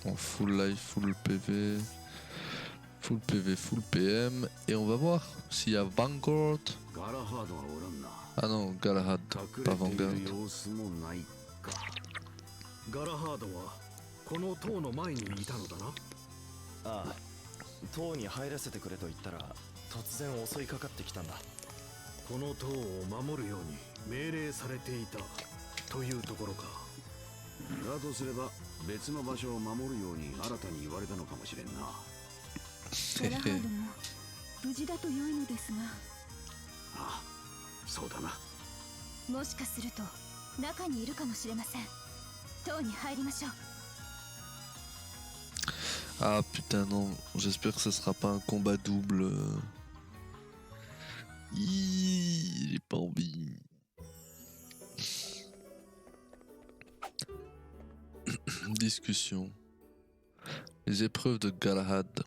En full life, full PV. Full PV, full PM. Et on va voir s'il y a Vanguard. Ah non, Galahad, pas Vanguard. ガラハードはこの塔の前にいたのだな。ああ、塔に入らせてくれと言ったら突然襲いかかってきたんだ。この塔を守るように命令されていたというところか。だとすれば別の場所を守るように新たに言われたのかもしれんな。ガラハードも無事だと良いのですが。ああ、そうだな。もしかすると中にいるかもしれません。塔に入りましょう。 Ah putain non, j'espère que ça sera pas un combat double. J'ai pas envie. Discussion. Les épreuves de Galahad.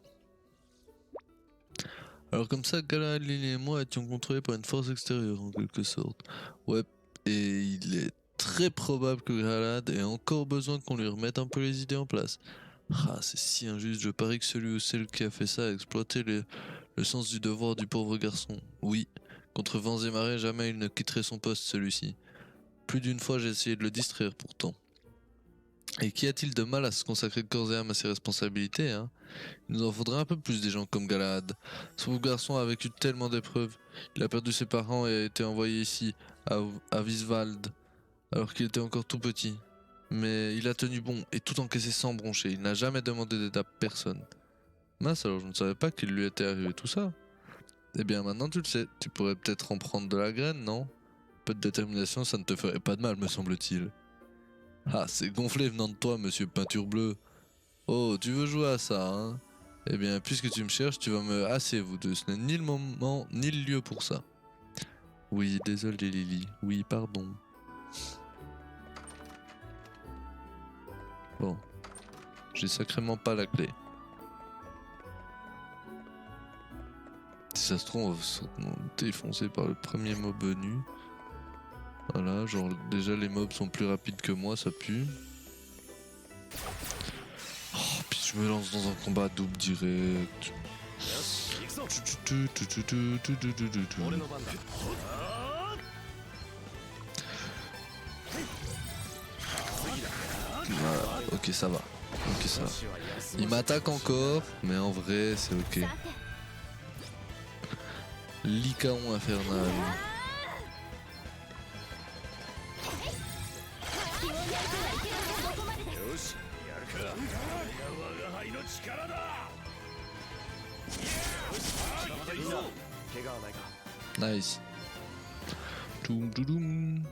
Alors comme ça, Galahad, Lily et moi étions contrôlés par une force extérieure en quelque sorte. Ouais, et il est très probable que Galahad ait encore besoin qu'on lui remette un peu les idées en place. Ah, c'est si injuste, je parie que celui ou celle qui a fait ça a exploité le sens du devoir du pauvre garçon. Oui, contre vents et marées, jamais il ne quitterait son poste celui-ci. Plus d'une fois j'ai essayé de le distraire pourtant. Et qu'y a-t-il de mal à se consacrer corps et âme à ses responsabilités, hein? Il nous en faudrait un peu plus des gens comme Galahad. Ce pauvre garçon a vécu tellement d'épreuves. Il a perdu ses parents et a été envoyé ici, à Visvald, alors qu'il était encore tout petit. Mais il a tenu bon et tout encaissé sans broncher. Il n'a jamais demandé d'aide à personne. Mince, alors je ne savais pas qu'il lui était arrivé tout ça. Eh bien maintenant tu le sais, tu pourrais peut-être en prendre de la graine, non? Peu de détermination, ça ne te ferait pas de mal, me semble-t-il. Ah, c'est gonflé venant de toi, monsieur Peinture Bleue. Oh, tu veux jouer à ça, hein? Eh bien, puisque tu me cherches, tu vas me hasser, vous deux. Ce n'est ni le moment, ni le lieu pour ça. Oui, désolé, Lily. Oui, pardon. Bon. J'ai sacrément pas la clé. Si ça se trouve, on va se défoncer par le premier mob venu. Voilà, genre déjà les mobs sont plus rapides que moi, ça pue. Oh, puis je me lance dans un combat double direct. Voilà, ok ça va. Ok ça va. Il m'attaque encore, mais en vrai c'est ok. Lycaon infernal. Nice. Toum doudoum.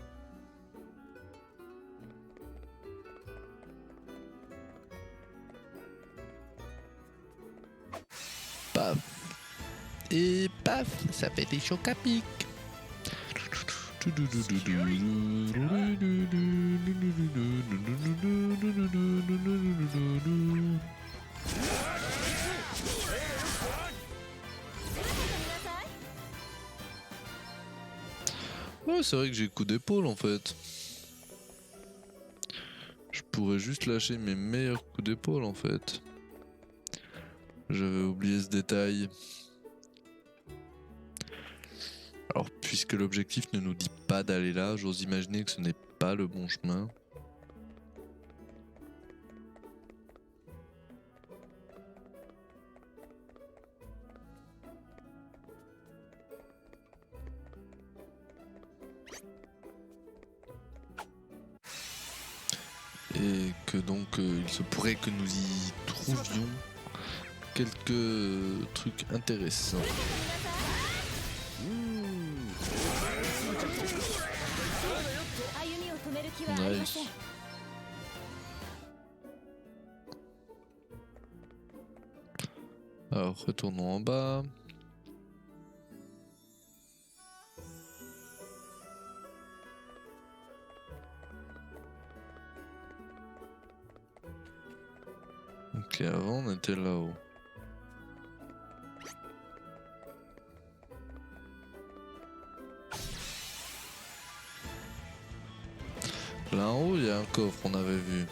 Paf. Et paf, ça fait des chocs à pic. Ouais, c'est vrai que j'ai coup d'épaule en fait. Je pourrais juste lâcher mes meilleurs coups d'épaule en fait. J'avais oublié ce détail. Alors, puisque l'objectif ne nous dit pas d'aller là, j'ose imaginer que ce n'est pas le bon chemin. Et que donc il se pourrait que nous y trouvions quelques trucs intéressants. Nice. Alors retournons en bas. Ok, avant on était là-haut. Là en haut il y a un coffre, on avait vu.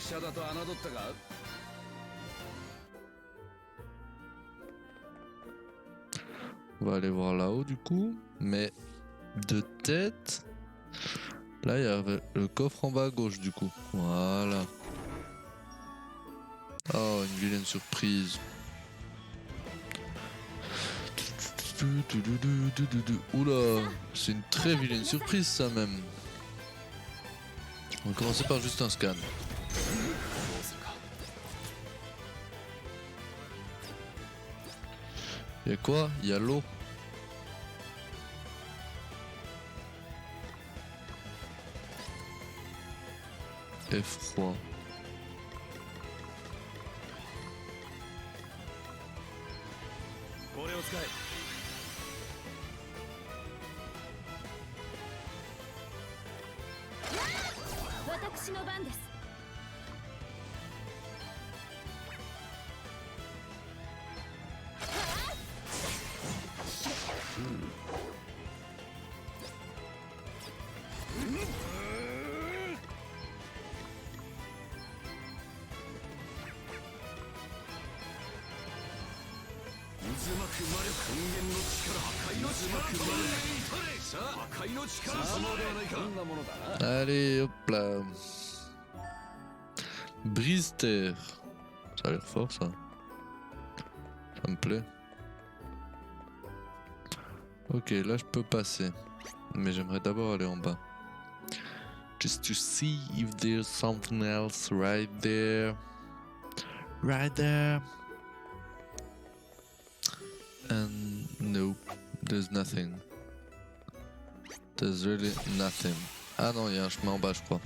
者だと侮ったか。 On va aller voir là-haut du coup. Mais de tête... Là il y a le coffre en bas à gauche du coup. Voilà. Oh, une vilaine surprise. Oula, c'est une très vilaine surprise ça même. On va commencer par juste un scan. Y'a quoi? Y'a l'eau. Et froid. Allez, hop là. Brise-terre. Ça a l'air fort ça. Ça me plaît. Ok, là je peux passer. Mais j'aimerais d'abord aller en bas. Just to see if there's something else right there. Right there. And no, there's nothing. There's really nothing. Ah non, il y a un chemin en bas, je crois.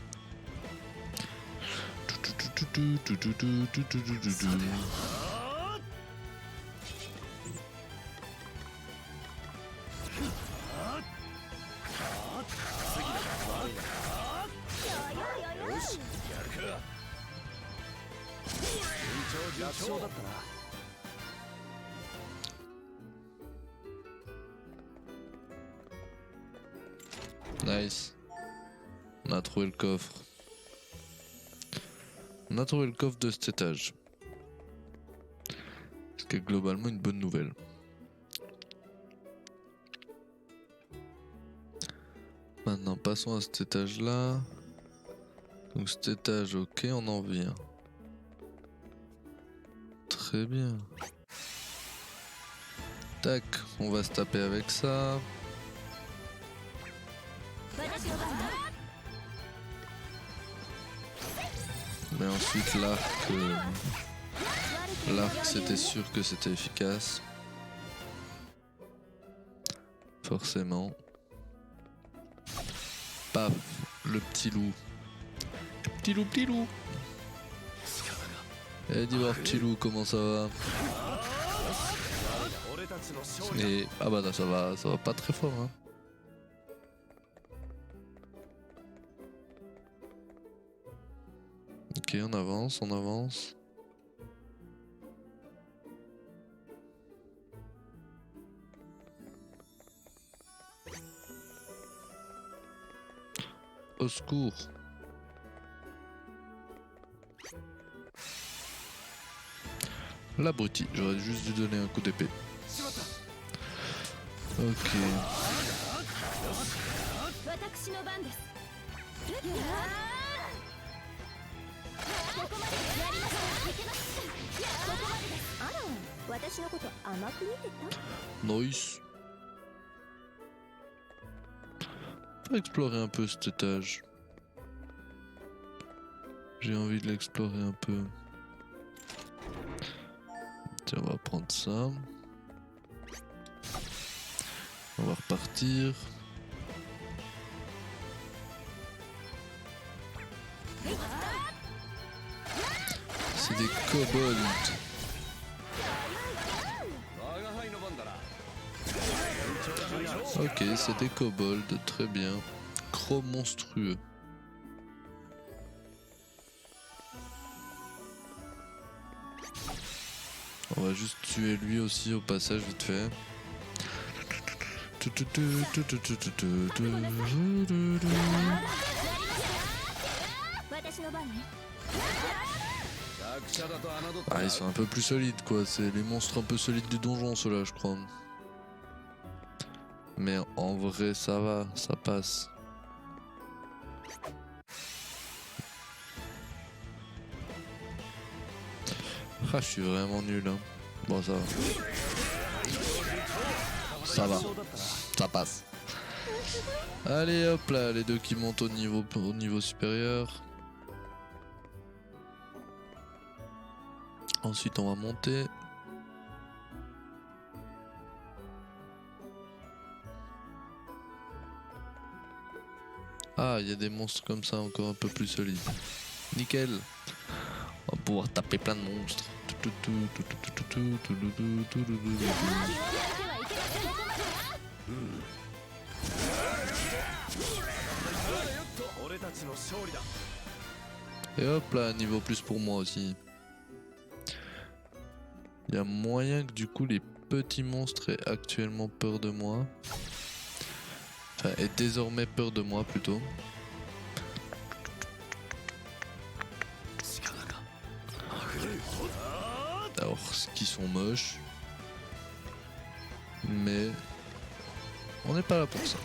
Nice. On a trouvé le coffre. On a trouvé le coffre de cet étage. Ce qui est globalement une bonne nouvelle. Maintenant passons à cet étage là. Donc cet étage, ok, on en vient. Très bien. Tac, on va se taper avec ça. Mais ensuite l'arc, c'était sûr que c'était efficace. Forcément. Paf, le petit loup. Petit loup. Eh, dis voir petit loup, comment ça va? Et ah bah ça va pas très fort hein. Ok, on avance. Au secours. L'abruti, j'aurais juste dû donner un coup d'épée. Ok. Nice. On va explorer un peu cet étage. J'ai envie de l'explorer un peu. Tiens, on va prendre ça. On va repartir. C'est des kobolds. Ok, c'est des kobolds, très bien. Chrome monstrueux. On va juste tuer lui aussi au passage vite fait. Ah, ils sont un peu plus solides quoi, c'est les monstres un peu solides du donjon ceux-là je crois. Mais en vrai ça va, ça passe. Ah je suis vraiment nul hein. Bon ça va. Ça va, ça passe. Allez hop là, les deux qui montent au niveau supérieur. Ensuite on va monter. Ah, il y a des monstres comme ça encore un peu plus solides. Nickel. On va pouvoir taper plein de monstres. Et hop là, niveau plus pour moi aussi. Il y a moyen que du coup les petits monstres aient actuellement peur de moi. Enfin, aient désormais peur de moi plutôt. Alors, qui sont moches. Mais on n'est pas là pour ça.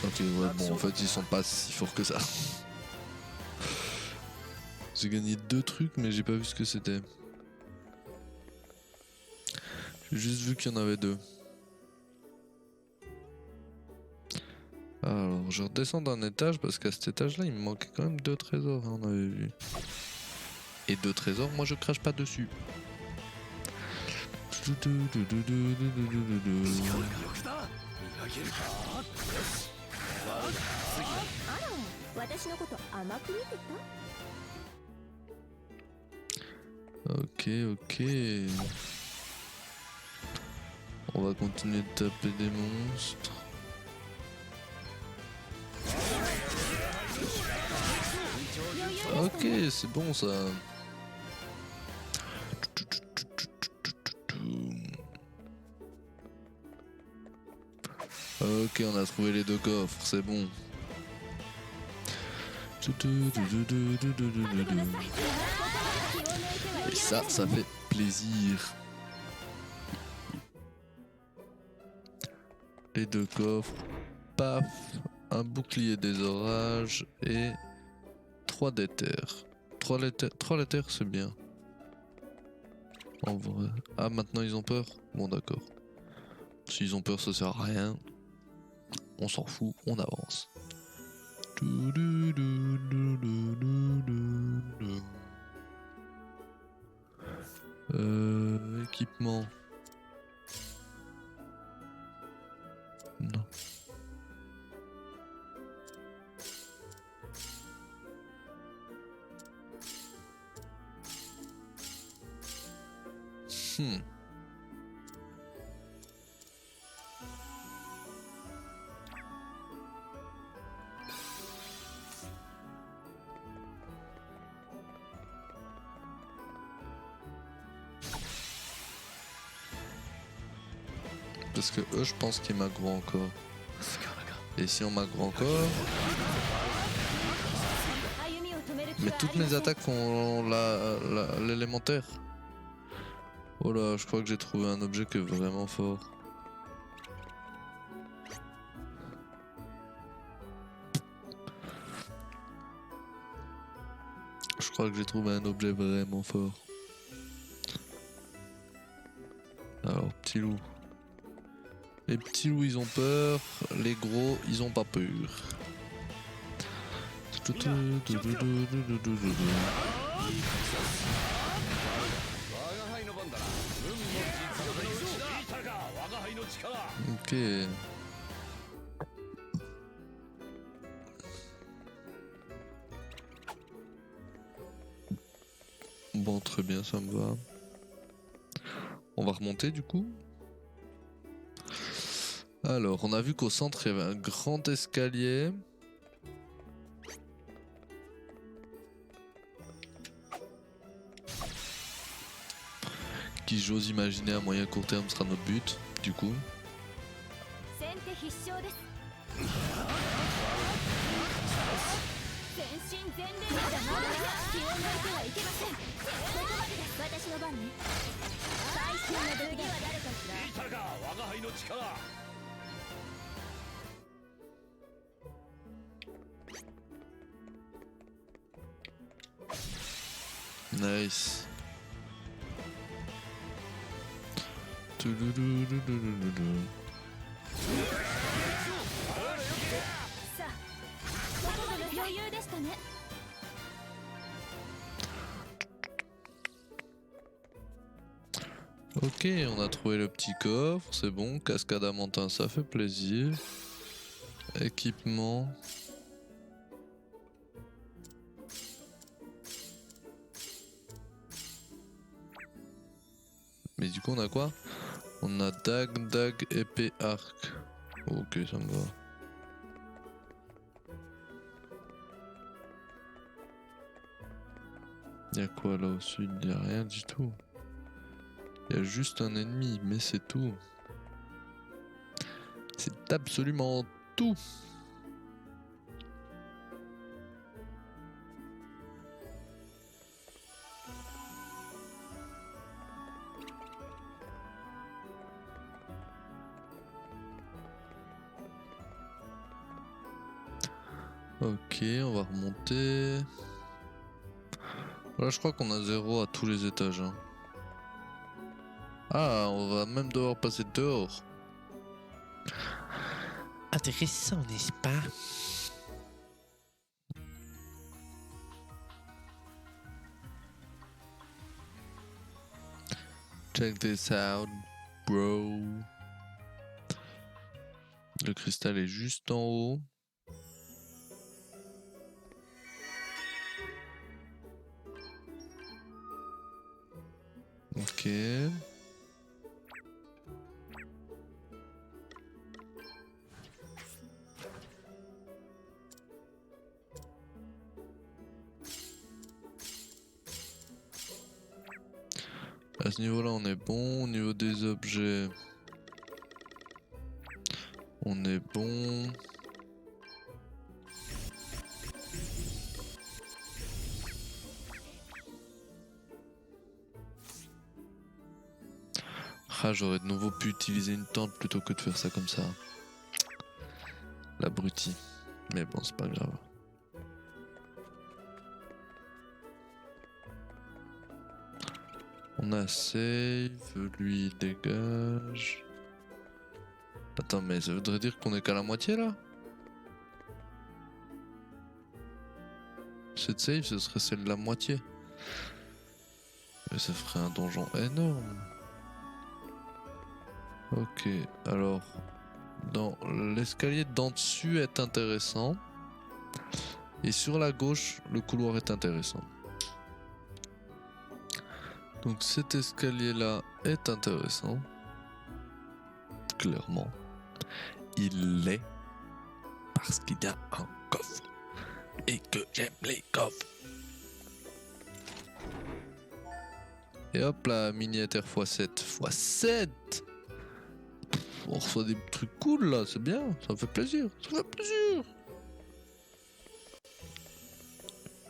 Ok, ouais, bon, en fait, ils sont pas si forts que ça. J'ai gagné 2 trucs, mais j'ai pas vu ce que c'était. J'ai juste vu qu'il y en avait 2. Alors, je redescends d'un étage parce qu'à cet étage-là, il me manquait quand même 2 trésors, hein, on avait vu. Et 2 trésors, moi je crache pas dessus. Ok, ok. On va continuer de taper des monstres. Ok, c'est bon ça. Ok, on a trouvé les 2 coffres, c'est bon. Et ça fait plaisir. Les 2 coffres, paf, un bouclier des orages et 3 d'éther. 3 l'éther c'est bien. En vrai. Ah maintenant ils ont peur? Bon d'accord. S'ils ont peur ça sert à rien. On s'en fout, on avance. Équipement. Non. Parce que eux, je pense qu'ils m'aggro encore. Et si on m'aggro encore... Mais toutes mes attaques ont l'élémentaire. Oh là, je crois que j'ai trouvé un objet qui est vraiment fort. Je crois que j'ai trouvé un objet vraiment fort. Alors, petit loup. Les petits loups ils ont peur, les gros ils ont pas peur. Ok. Bon, très bien, ça me va. On va remonter du coup. Alors, on a vu qu'au centre il y avait un grand escalier. qui, j'ose imaginer, à moyen court terme sera notre but, du coup. 先手必勝です全身全霊でまだ気を抜いてはいけませんここまでです私の番ね最終の次は誰かしらいたか我が輩の力。ナイス。トゥルルルルルルルさあここまで余裕でしたね Ok, on a trouvé le petit coffre, c'est bon. Cascade adamantin, ça fait plaisir. Équipement. Mais du coup, on a quoi? On a dague, épée, arc. Ok, ça me va. Y'a quoi là au sud? Y'a rien du tout. Il y a juste un ennemi, mais c'est tout. C'est absolument tout. Ok, on va remonter. Voilà, je crois qu'on a 0 à tous les étages. Hein. Ah, on va même devoir passer dehors. Intéressant, n'est-ce pas? Check this out, bro. Le cristal est juste en haut. Ok. À ce niveau-là, on est bon. Au niveau des objets, on est bon. Ah, j'aurais de nouveau pu utiliser une tente plutôt que de faire ça comme ça. L'abruti. Mais bon, c'est pas grave. On a save, lui il dégage. Attends, mais ça voudrait dire qu'on est qu'à la moitié là? Cette save, ce serait celle de la moitié. Mais ça ferait un donjon énorme. Ok, alors dans l'escalier d'en dessus est intéressant. Et sur la gauche, le couloir est intéressant. Donc cet escalier là est intéressant. Clairement. Il l'est. Parce qu'il y a un coffre. Et que j'aime les coffres. Et hop là, miniature x7. x7! On reçoit des trucs cool là, c'est bien, ça me fait plaisir, ça fait plaisir.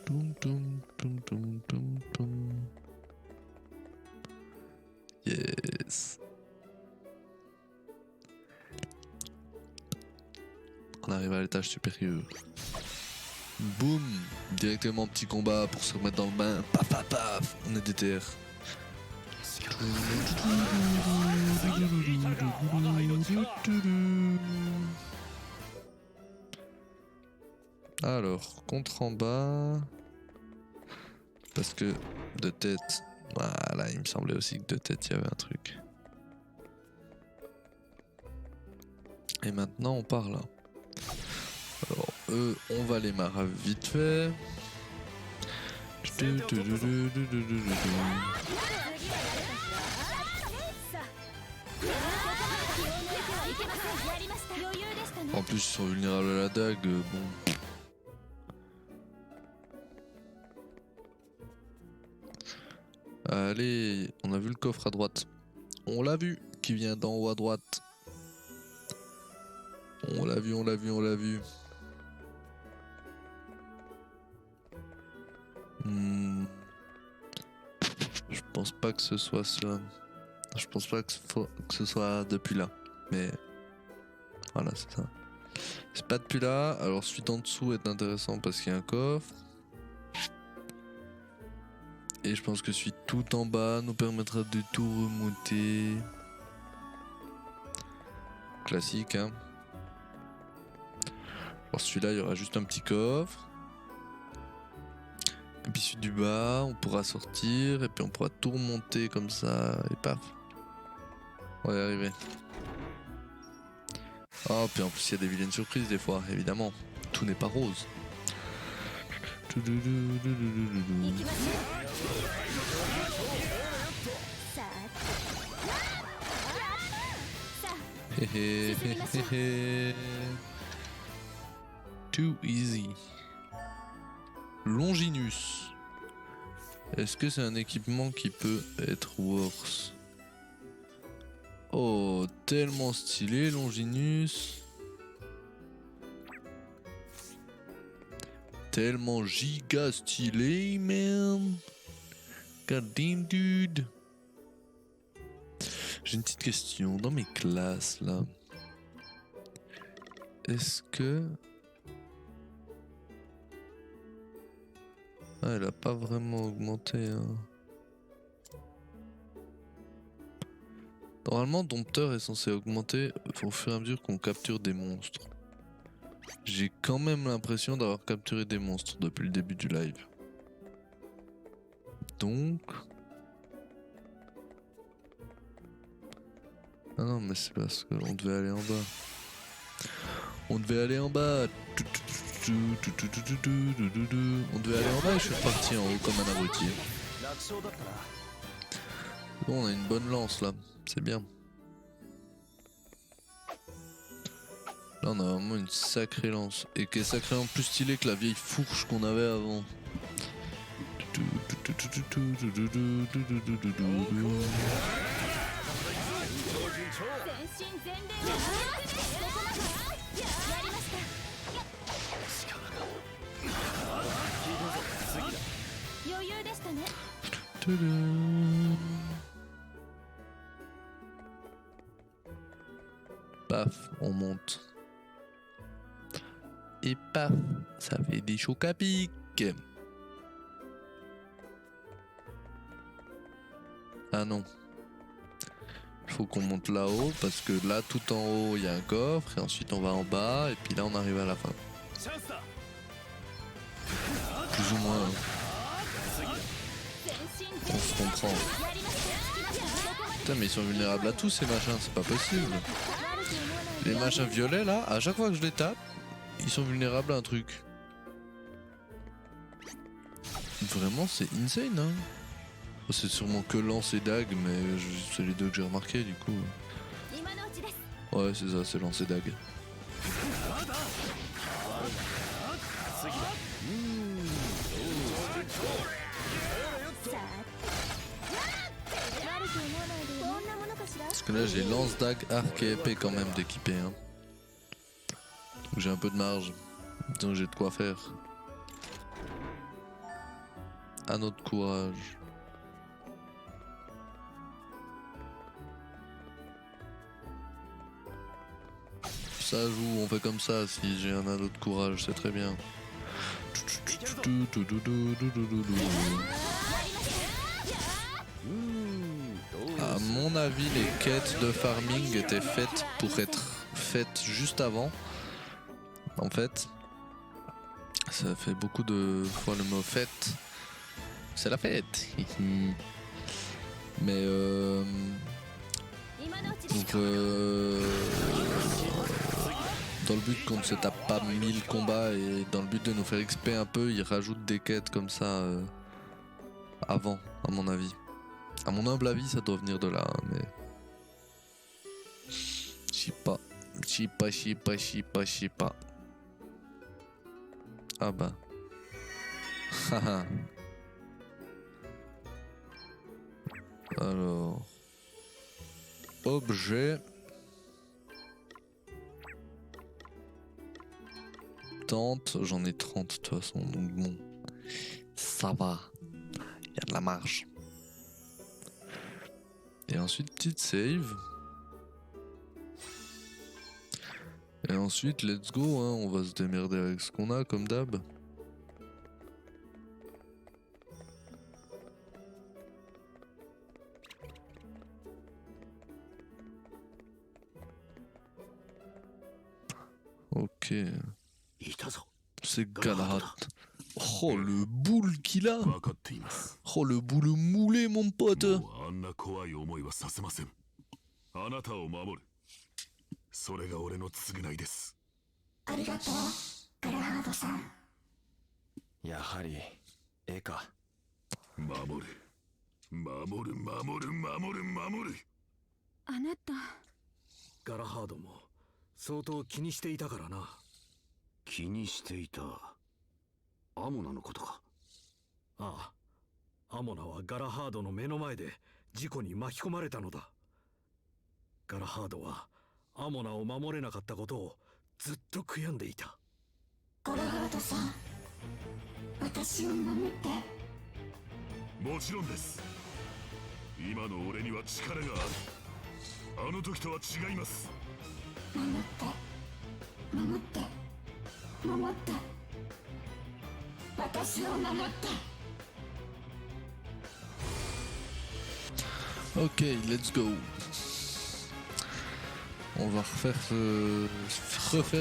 Toum, toum, toum, toum, toum, toum. Yes. On arrive à l'étage supérieur. Boum, directement petit combat pour se remettre dans le bain. Paf paf paf, on est DTR. Alors, contre en bas. Parce que de tête. Voilà, il me semblait aussi que de tête il y avait un truc. Et maintenant on part là. Alors, eux, on va les marrer vite fait. En plus, ils sont vulnérables à la dague, bon. Allez, on a vu le coffre à droite. On l'a vu, qui vient d'en haut à droite. On l'a vu, on l'a vu, on l'a vu. Je pense pas que ce soit ça. Je pense pas que ce soit depuis là. Mais voilà, c'est ça. C'est pas depuis là. Alors celui d'en dessous est intéressant parce qu'il y a un coffre. Et je pense que celui tout en bas nous permettra de tout remonter. Classique, hein. Alors celui-là, il y aura juste un petit coffre. Et puis celui du bas, on pourra sortir. Et puis on pourra tout remonter comme ça. Et paf. On va y arriver. Oh, puis en plus, il y a des vilaines surprises des fois, évidemment. Tout n'est pas rose. 行きましょうさあさあ Hé hé hé hé hé. Too easy. Longinus. Est-ce que c'est un équipement qui peut être worse? Oh, tellement stylé, Longinus. Tellement giga stylé, man. God damn, dude. J'ai une petite question. Dans mes classes, là, est-ce que... Ah, elle a pas vraiment augmenté, hein. Normalement, Dompteur est censé augmenter au fur et à mesure qu'on capture des monstres. J'ai quand même l'impression d'avoir capturé des monstres depuis le début du live. Donc... Ah non, mais c'est parce qu'on devait aller en bas. On devait aller en bas. On devait aller en bas et je suis reparti en haut comme un abruti. Bon, on a une bonne lance là, c'est bien. Là on a vraiment une sacrée lance. Et qui est sacrément plus stylée que la vieille fourche qu'on avait avant. Paf, on monte. Et paf, ça fait des chocs à pic. Ah non. Il faut qu'on monte là-haut parce que là tout en haut il y a un coffre et ensuite on va en bas et puis là on arrive à la fin. Plus ou moins. On se comprend. Putain mais ils sont vulnérables à tout ces machins, c'est pas possible. Les machins violets là, à chaque fois que je les tape, ils sont vulnérables à un truc. Vraiment c'est insane hein. C'est sûrement que lance et dague mais c'est les deux que j'ai remarqué du coup. Ouais c'est ça, c'est lance et dague. Parce que là j'ai lance, dague, arc et épée quand même d'équiper hein. Donc j'ai un peu de marge. Donc j'ai de quoi faire. À notre courage. Ça joue, on fait comme ça si j'ai un anneau de courage, c'est très bien. À mon avis, les quêtes de farming étaient faites pour être faites juste avant. En fait, ça fait beaucoup de fois le mot fête. C'est la fête. Mais donc dans le but qu'on ne se tape pas 1000 combats et dans le but de nous faire XP un peu, ils rajoutent des quêtes comme ça avant, à mon avis. À mon humble avis, ça doit venir de là, hein, mais je sais pas. Ah bah. Alors... Objet... Tente, j'en ai 30 de toute façon, donc bon... Ça va. Il y a de la marge. Et ensuite, petite save. Et ensuite, let's go, hein, on va se démerder avec ce qu'on a, comme d'hab. Ok. いたぞ。 C'est Galahad. Oh, le boule qu'il a! 分かっています。 Oh, le boule moulé, mon pote! もうあんな怖い思いはさせません。あなたを守る。それが俺の償いです。ありがとう、ガラハードさん。やはり絵か。守る。守る、守る、守る、守る。あなたガラハードも相当気にしていたからな。気にしていた。アモナのことか。ああ、アモナはガラハードの目の前で事故に巻き込まれたのだ。ガラハードはアモナを守れなかったことをずっと悔やんでいた。ガラハードさん、私を守って。もちろんです。今の俺には力がある。あの時とは違います。守って、守って、守って。私を守って。 Ok, let's go. On va refaire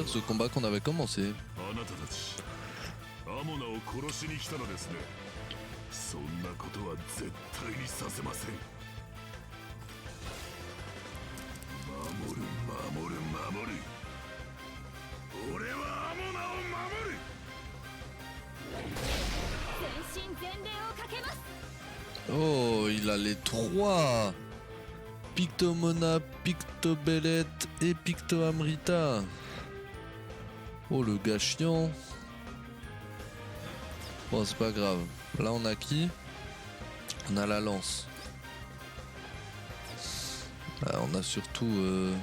ce combat qu'on avait commencé. あなたたち、アモナを殺しに来たのですね。そんなことは絶対にさせません。守る、守る、守る。俺はアモナを守る。 全身全霊をかけます。 Oh, il a les trois. Pictomona, Pictobellet et Pictoamrita. Oh, le gars chiant. Bon, c'est pas grave. Là, on a qui? On a la lance. On a surtout...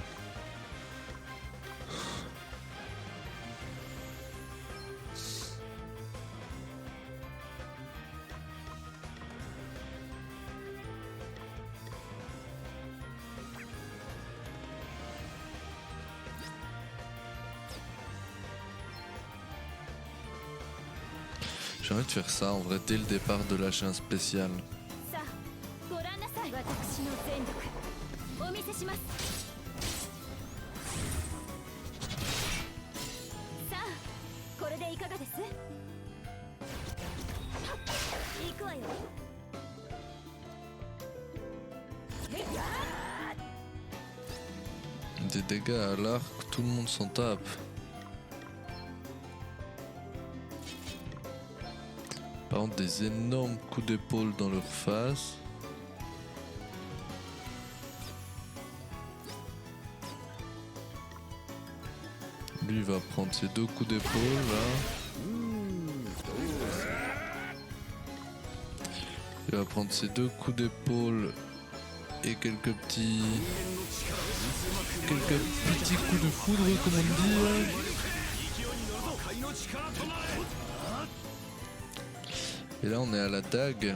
J'ai envie de faire ça en vrai dès le départ de lâcher un spécial. さあ、ご覧なさい。私の全力お見せします。さあ、これでいかがです？行くわよ。 Des dégâts à l'arc, tout le monde s'en tape. Par contre, des énormes coups d'épaule dans leur face. Lui, il va prendre ses deux coups d'épaule là. Il va prendre ses deux coups d'épaule et quelques petits coups de foudre, comme on dit. Là. Et là on est à la dague.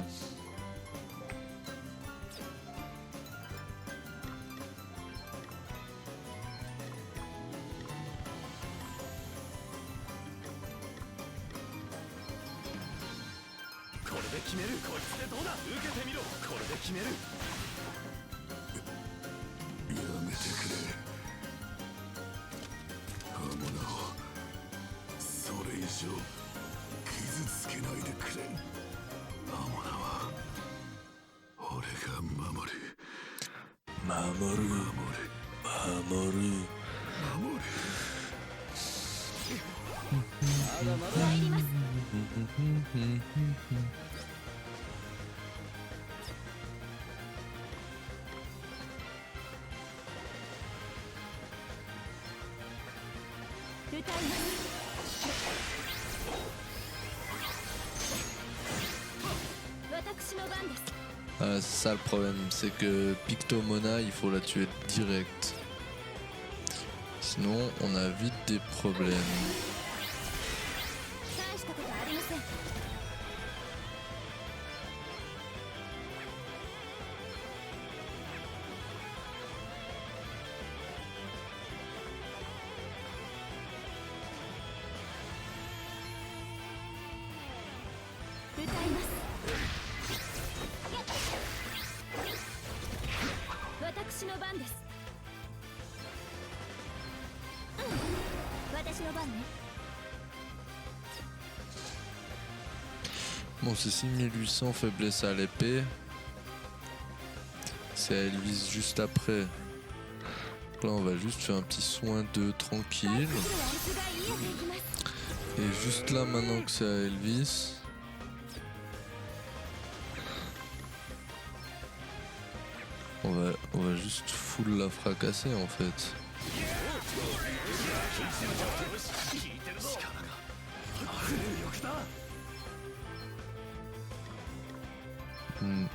C'est ça le problème, c'est que Pictomona, il faut la tuer direct. Sinon, on a vite des problèmes. 大したことありません。歌います。私の番です。私の番ね。 Bon, c'est 6800 faiblesse à l'épée. C'est elle vise juste après. Donc là, on va juste faire un petit soin de tranquille. Et juste là, maintenant que c'est à Elvis, on va juste full la fracasser en fait. Hmm.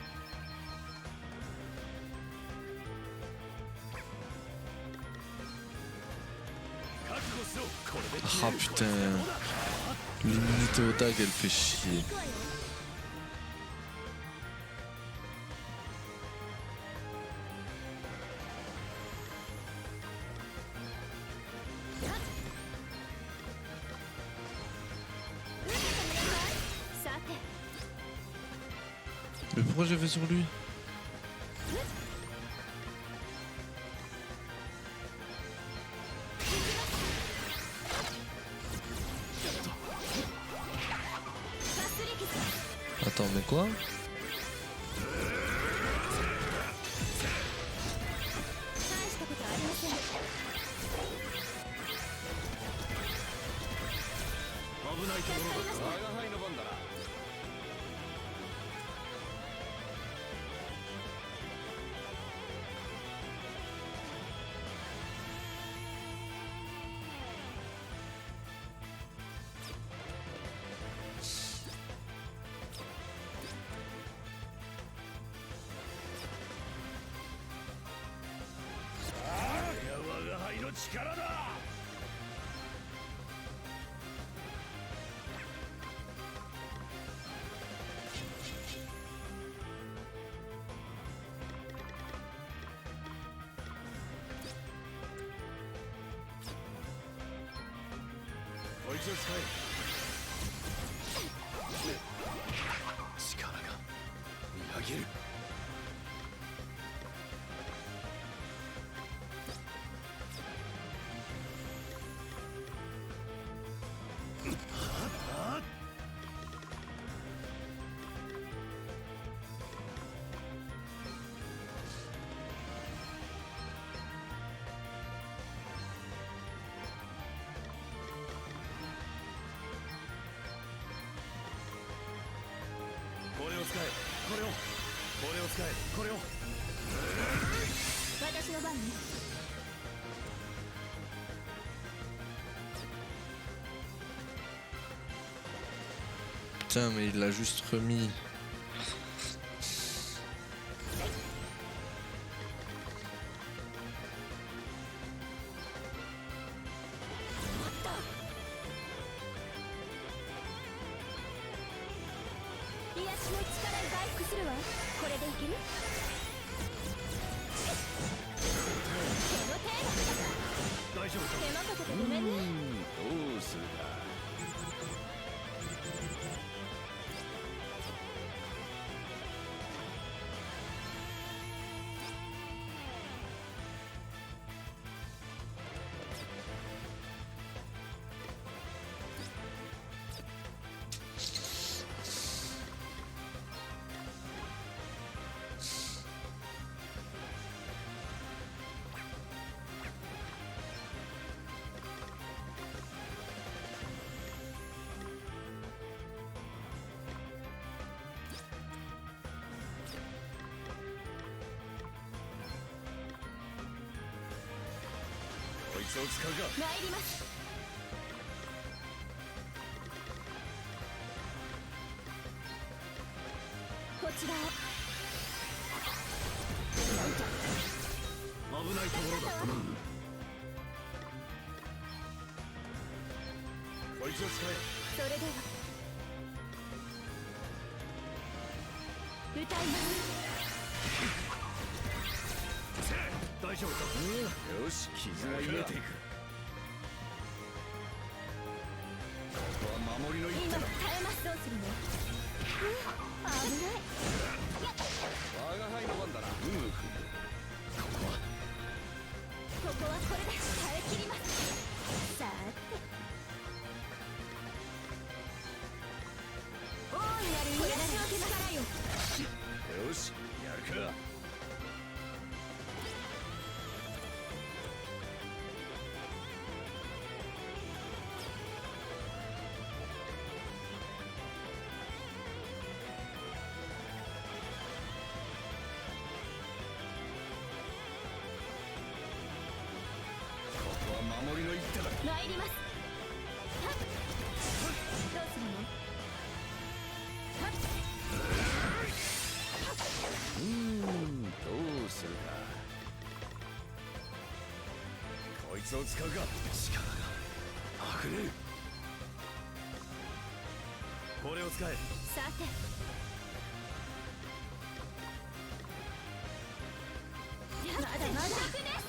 Ah putain, l'immunité au tag elle fait chier. Mais pourquoi j'ai fait sur lui? Attends, mais quoi? Putain, mais il l'a juste remis.参ります。こちらを。危ないところだったな。こいつを使え。それでは歌います。大丈夫か。よし、傷は癒えていく。ここは守りの一手だ。今耐えます。どうするの？危ない。我が輩の番だな。こここはこれで耐え切ります。さーて大いなる癒しを受けながらよ。よし、やるか。守りの一手だ。参ります。はっどうするの？はっどうするか。こいつを使うか。力が溢れる。これを使え。さてまだまだです。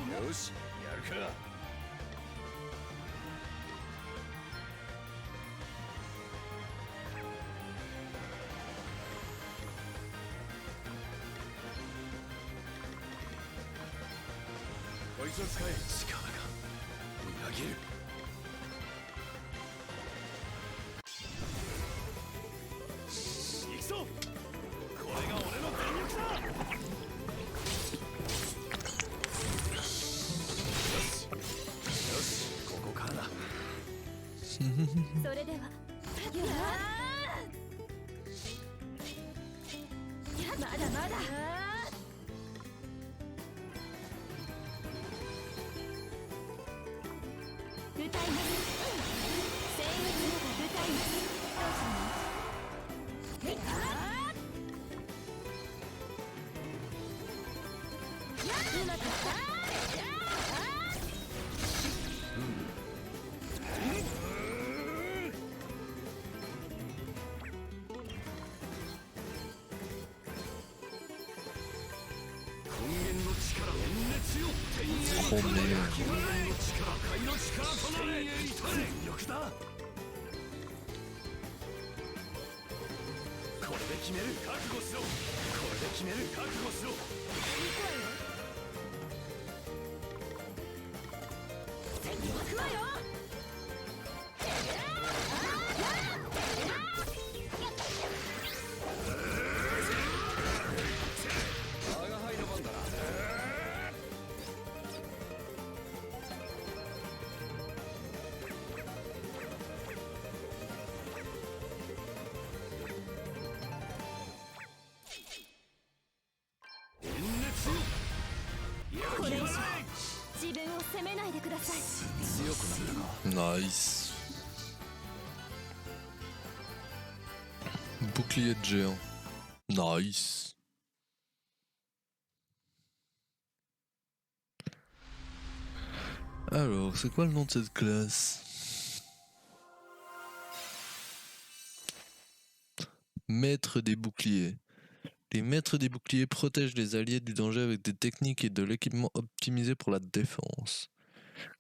よし、やるか。こいつを使え。力がみなぎる。行くぞ。これが俺の全力だ。それではまだまだ歌います。僭越なが歌います。どうするの？うまくいった。本命。これで決める。覚悟しろ。これで決める。覚悟しろ。行くわよ。我が輩の番だな。これ以上自分を責めないでください。強くなったか。ナイス。Bouclier de géant. Nice. Alors, c'est quoi le nom de cette classe? Maître des boucliers. Les maîtres des boucliers protègent les alliés du danger avec des techniques et de l'équipement optimisés pour la défense.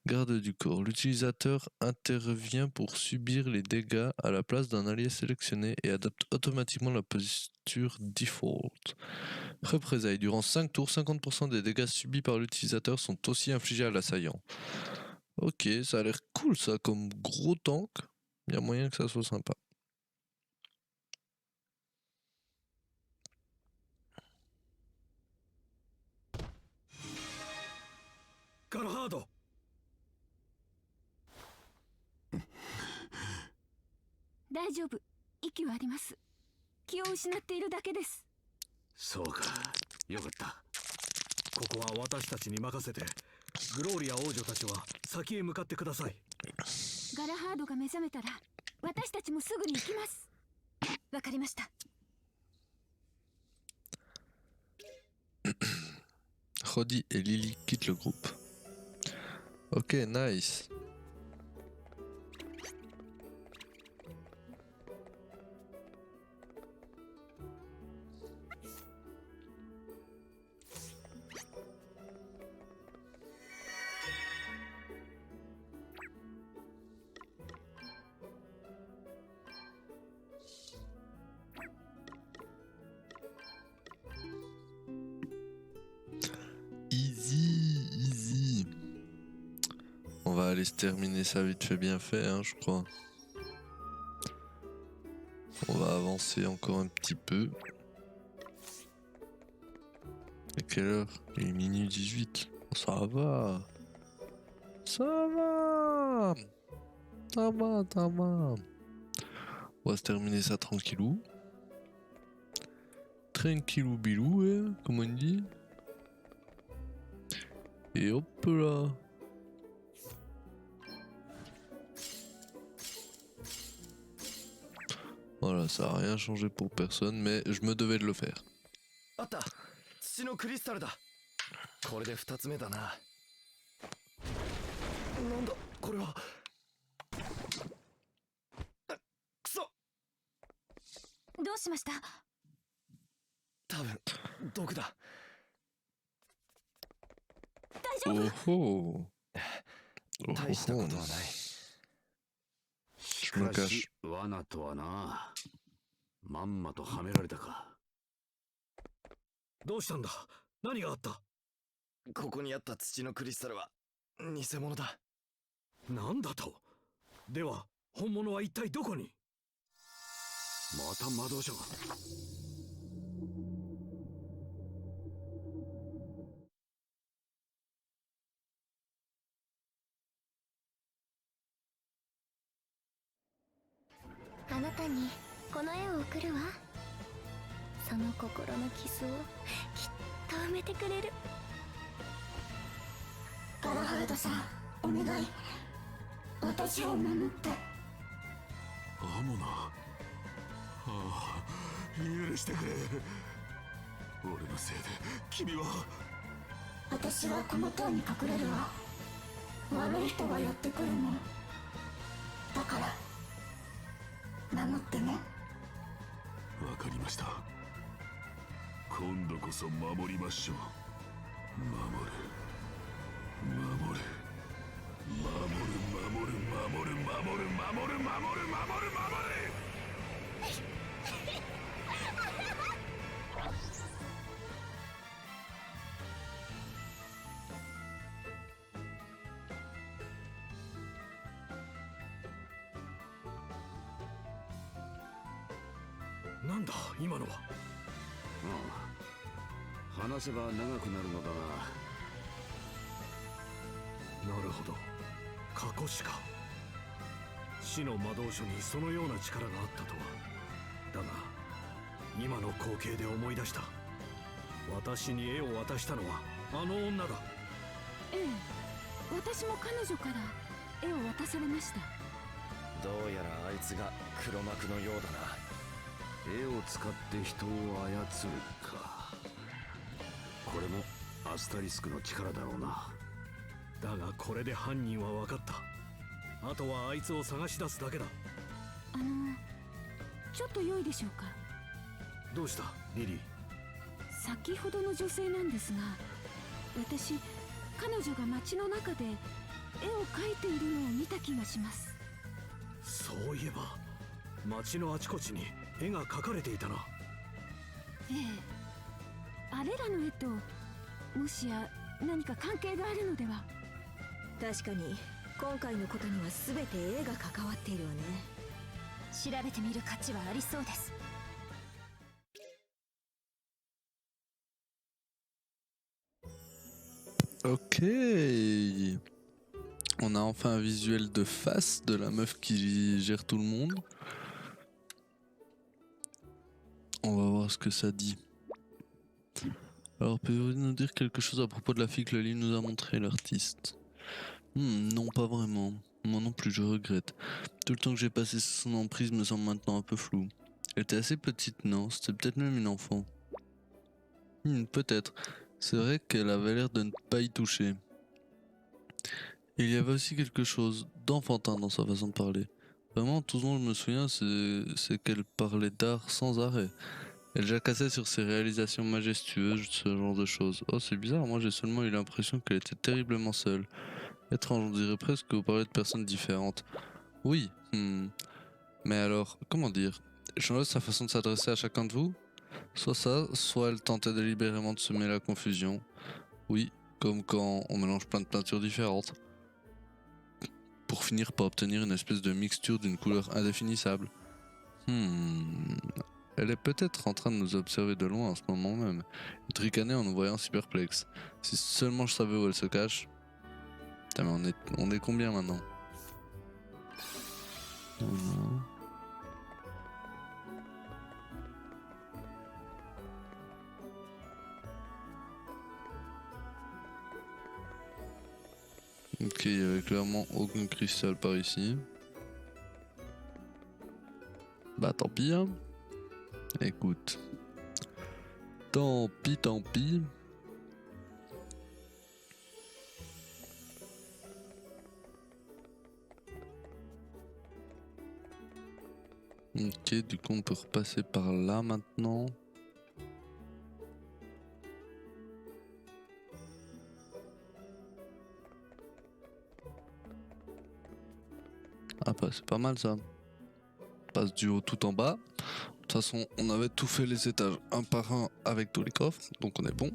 Garde du corps. L'utilisateur intervient pour subir les dégâts à la place d'un allié sélectionné et adapte automatiquement la posture default. Représailles. Durant 5 tours, 50% des dégâts subis par l'utilisateur sont aussi infligés à l'assaillant. Ok, ça a l'air cool ça, comme gros tank. Il y a moyen que ça soit sympa. ガラハード。大丈夫、息はあります。気を失っているだけです。そうか、よかった。ここは私たちに任せて、グローリア王女たちは先へ向かってください。ガラハードが目覚めたら私たちもすぐに行きます。わかりました。Roddy et Lily quittent le groupe. Ok, nice. Easy. On va aller se terminer ça vite fait bien fait, hein, je crois. On va avancer encore un petit peu. À quelle heure? Il est minuit 18. Ça va. Ça va. Ça va, ça va. On va se terminer ça tranquillou. Tranquillou bilou, hein, comme on dit. Et hop là. Voilà, ça a rien changé pour personne, mais je me devais de le faire. あった、土のクリスタルだ。これで2つ目だな。なんだこれは。くそ。どうしました？多分毒だ。大丈夫？ Oh oh. 大したことはない。しかし罠とはな、まんまとはめられたか。どうしたんだ？何があった？ここにあった土のクリスタルは偽物だ。なんだと？では本物は一体どこに？また魔導書が。あなたにこの絵を送るわ。その心の傷をきっと埋めてくれる。ガラハードさん、お願い。私を守って。アモナ、ああ、許してくれ。俺のせいで君は。私はこの塔に隠れるわ。悪い人がやってくるの。だから守ってね。わかりました。今度こそ守りましょう。守る守る守る守る守る守る守る守る守る守る。なんだ今のは。ああ、話せば長くなるのだが。なるほど、過去史か。死の魔導書にそのような力があったとは。だが今の光景で思い出した。私に絵を渡したのはあの女だ。ええ、私も彼女から絵を渡されました。どうやらあいつが黒幕のようだな。絵を使って人を操るか。これもアスタリスクの力だろうな。だがこれで犯人は分かった。あとはあいつを探し出すだけだ。ちょっと良いでしょうか。どうしたリリー？先ほどの女性なんですが、私、彼女が街の中で絵を描いているのを見た気がします。そういえば街のあちこちに絵が描かれていたな。ええ、あれらの絵ともしや何か関係があるのでは。確かに今回のことには全て絵が関わっているわね。調べてみる価値はありそうです。Ok. On a enfin un visuel de face de la meuf qui gère tout le monde. On va voir ce que ça dit. Alors, pouvez-vous nous dire quelque chose à propos de la fille que le livre nous a montré, l'artiste? Non, pas vraiment. Moi non plus, je regrette. Tout le temps que j'ai passé sous son emprise me semble maintenant un peu flou. Elle était assez petite, non? C'était peut-être même une enfant. Peut-être. C'est vrai qu'elle avait l'air de ne pas y toucher. Et il y avait aussi quelque chose d'enfantin dans sa façon de parler. Vraiment, tout ce dont je me souviens, c'est qu'elle parlait d'art sans arrêt. Elle jacassait sur ses réalisations majestueuses, ce genre de choses. Oh, c'est bizarre, moi j'ai seulement eu l'impression qu'elle était terriblement seule. Étrange, on dirait presque que vous parlez de personnes différentes. Oui, mais alors, comment dire? Changeait sa façon de s'adresser à chacun de vous? Soit ça, soit elle tentait délibérément de semer la confusion. Oui, comme quand on mélange plein de peintures différentes. Pour finir par obtenir une espèce de mixture d'une couleur indéfinissable. Elle est peut-être en train de nous observer de loin en ce moment même, et de ricaner en nous voyant si perplexes. Si seulement je savais où elle se cache. Putain, mais on est combien maintenant? Voilà. Ok, il y avait clairement aucun cristal par ici. Bah tant pis hein. Écoute. Tant pis, tant pis. Ok, du coup on peut repasser par là maintenant. Ah bah c'est pas mal ça. On passe du haut tout en bas. De toute façon on avait tout fait les étages un par un avec tous les coffres, donc on est bon.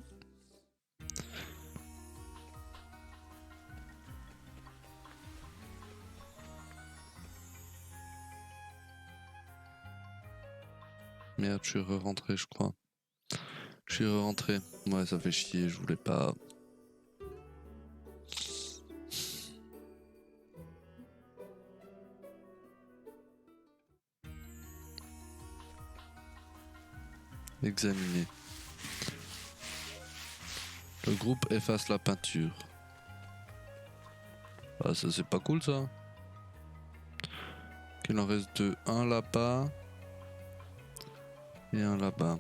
Merde, je suis re-rentré je crois. Je suis re-rentré. Ouais ça fait chier, je voulais pas. Examiner. Le groupe efface la peinture. Ah ça c'est pas cool ça. Qu'il en reste deux. Un là-bas. Et un là-bas.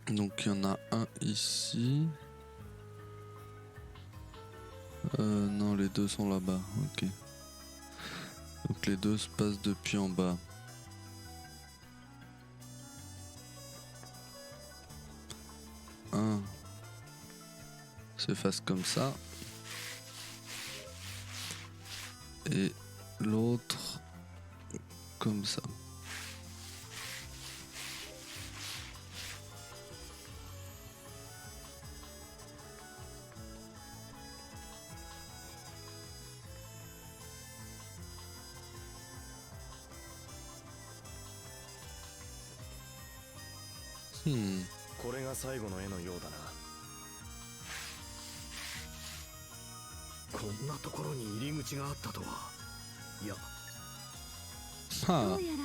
Donc il y en a un ici. Non, les deux sont là-bas. Ok. Donc les deux se passent depuis en bas. Un s'efface comme ça. Et l'autre comme ça. Hmm. これが最後の絵のようだな。こんなところに入り口があったとは。いや、ど Ha. うやら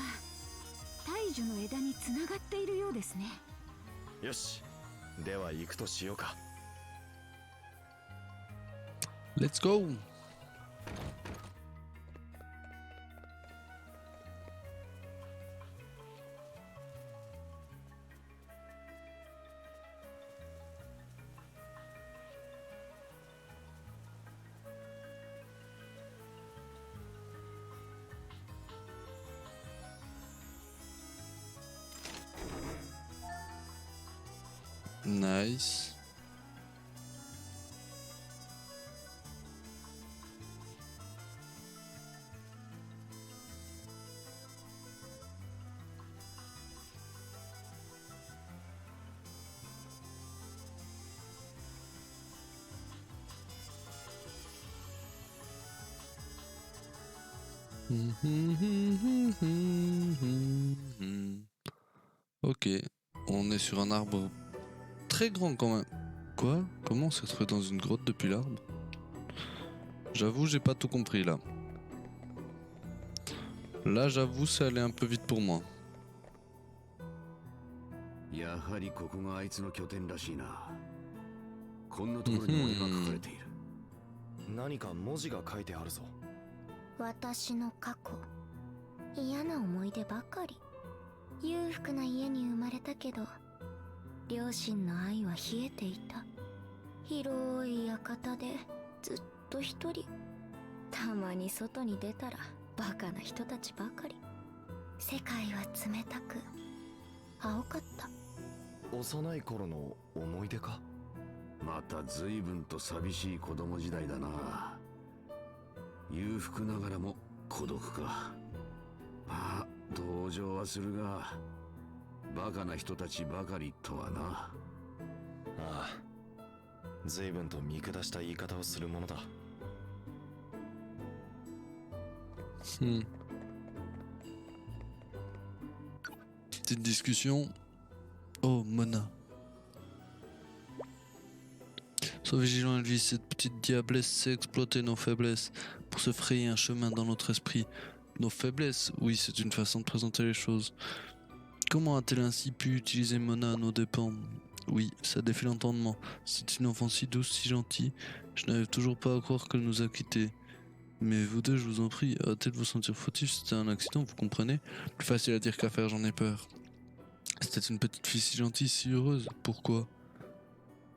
大樹の枝につながっているようですね。よし、では行くとしようか。 Let's go. Nice. Ok, on est sur un arbre très grand quand même. Quoi? Comment on s'est retrouvé dans une grotte depuis l'arbre? J'avoue, j'ai pas tout compris là. Là, j'avoue, ça allait un peu vite pour moi. やはりここがあいつの拠点らしいな。こんなところに森が書かれている。何か文字が書いてあるぞ。私の過去、嫌な思い出ばかり。裕福な家に生まれたけど、両親の愛は冷えていた。広い館でずっと一人。たまに外に出たらバカな人たちばかり。世界は冷たく青かった。幼い頃の思い出か。また随分と寂しい子供時代だな。裕福ながらも孤独か。まあ同情はするが、バカな人たちばかりとはな。ああ、随分と見下した言い方をするものだ。Petite discussion. Oh, Mona. Sois vigilant, Elvis, cette petite diablesse sait exploiter nos faiblesses pour se frayer un chemin dans notre esprit. Nos faiblesses? Oui, c'est une façon de présenter les choses. Comment a-t-elle ainsi pu utiliser Mona à nos dépens? Oui, ça défie l'entendement. C'est une enfant si douce, si gentille. Je n'arrive toujours pas à croire qu'elle nous a quittés. Mais vous deux, je vous en prie, arrêtez de vous sentir fautif, c'était un accident, vous comprenez? Plus facile à dire qu'à faire, j'en ai peur. C'était une petite fille si gentille, si heureuse. Pourquoi?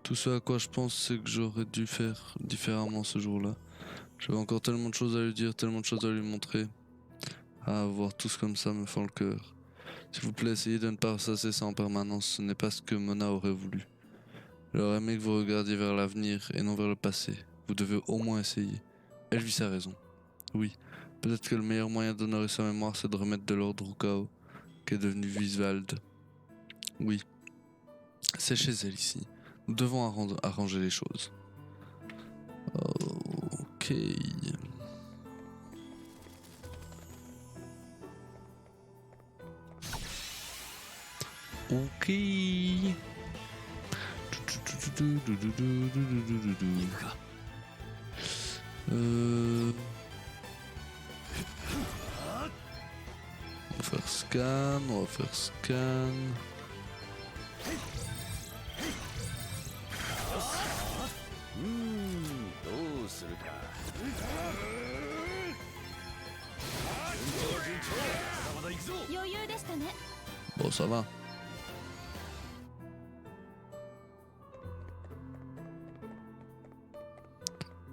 Tout ce à quoi je pense, c'est que j'aurais dû faire différemment ce jour-là. J'avais encore tellement de choses à lui dire, tellement de choses à lui montrer. Ah, voir tous comme ça me fend le cœur. S'il vous plaît, essayez de ne pas ressasser ça en permanence, ce n'est pas ce que Mona aurait voulu. J'aurais aimé que vous regardiez vers l'avenir et non vers le passé. Vous devez au moins essayer. Elvis a raison. Oui, peut-être que le meilleur moyen d'honorer sa mémoire, c'est de remettre de l'ordre au chaos qu'est devenu Viswald. Oui, c'est chez elle ici. Nous devons arranger les choses. Ok. Ok. On va faire scan, on va faire scan. Bon, ça va.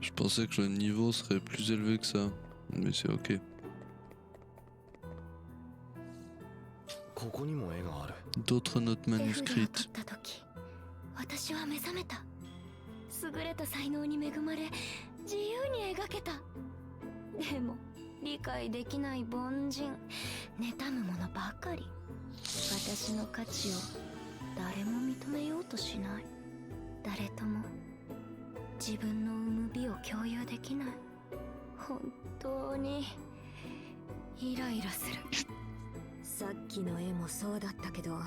Je pensais que le niveau serait plus élevé que ça, mais c'est ok. D'autres notes manuscrites. 私は目覚めた。優れた才能に恵まれ、自由に描けた。でも理解できない凡人、妬むものばかり。私の価値を誰も認めようとしない。誰とも自分の生む美を共有できない。本当にイライラする。さっきの絵もそうだったけど、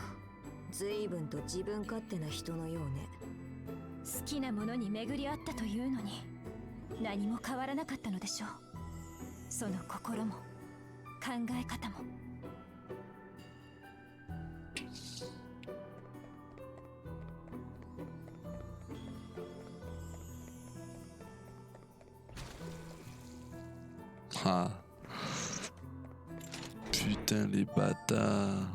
随分と自分勝手な人のようね。好きなものに巡り合ったというのに何も変わらなかったのでしょう。その心も考え方も。Ah. Putain, les bâtards.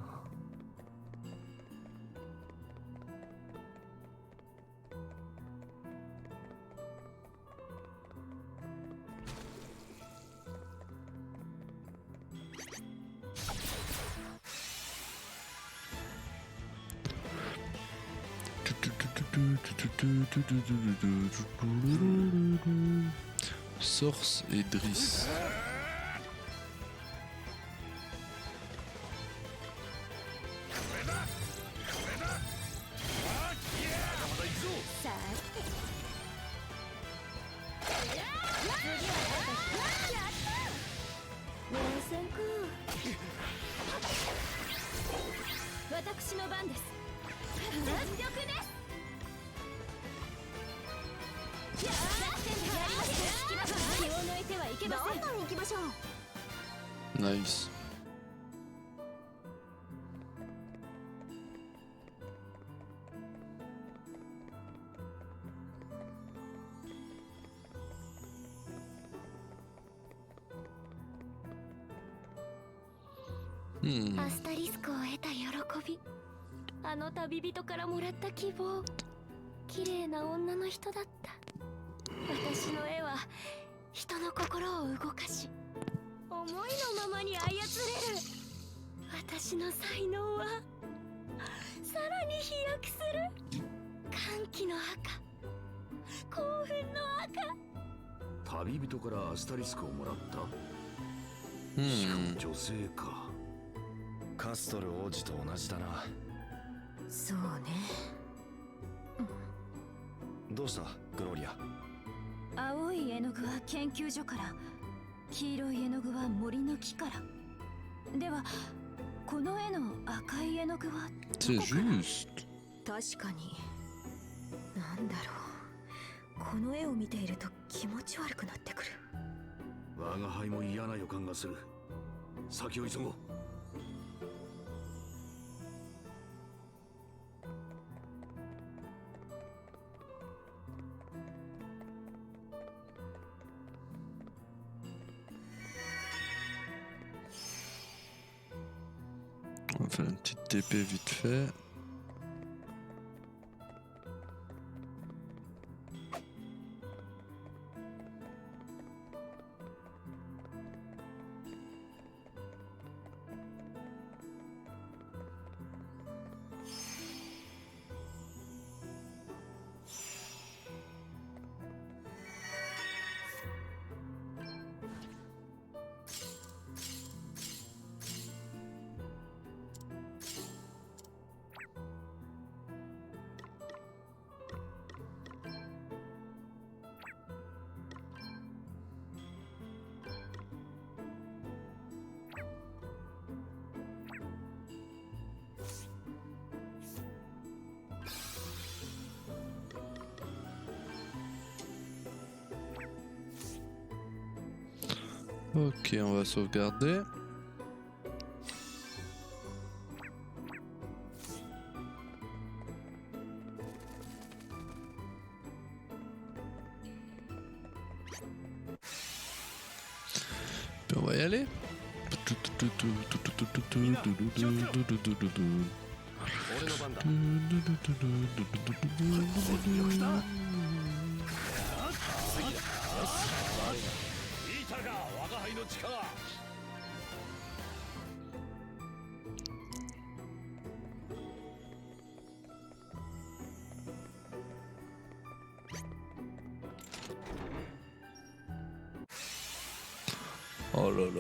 Source et Driss. 私の番です。全力です。やりました。気を抜いてはいけません。どんどん行きましょう。ナイス。アスタリスクを得た喜び、あの旅人からもらった希望、綺麗な女の人だった。私の絵は人の心を動かし、思いのままに操れる。私の才能はさらに飛躍する。歓喜の赤、興奮の赤。旅人からアスタリスクをもらった。うん。しかも女性か。カストル王子と同じだな。そうね。どうしたグローリア。青い絵の具は研究所から、黄色い絵の具は森の木から。ではこの絵の赤い絵の具はC'est juste。確かに。なんだろう、この絵を見ていると気持ち悪くなってくる。我が輩も嫌な予感がする。先を急ごう。On va faire une petite TP vite fait. Ok, on va sauvegarder. Puis on va y aller. 俺の番だ。聞いたか我が輩の力。Oh là là.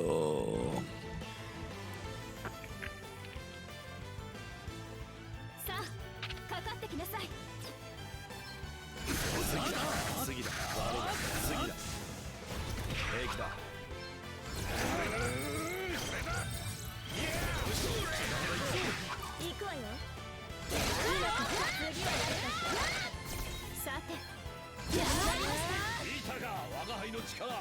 さあかかってきなさい。次だ。悪いな。次だ。平気だ。行くわよ。次は誰かしら。さて、やりました。聞いたか我が輩の力。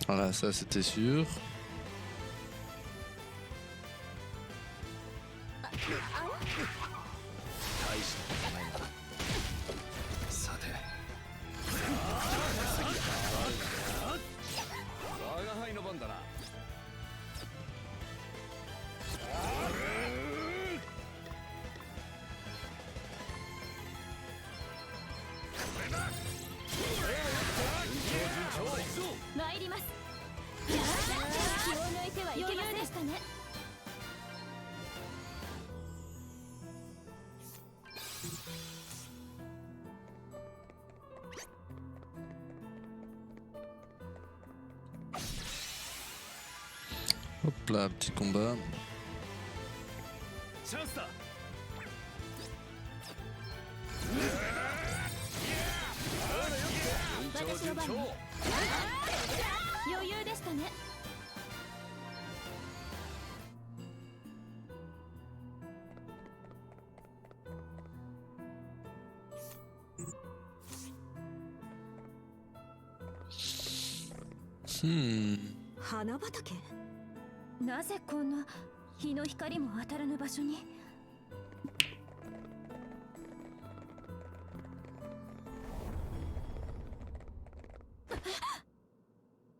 Voilà, ça c'était sûr. 大したことないな。さて。我が輩の番だな。参ります。気を抜いてはいけませんでしたね。Hop là, petit combat. チャンスだ。私の番ね。余裕でしたね。花畑？なぜこんな日の光も当たらぬ場所に。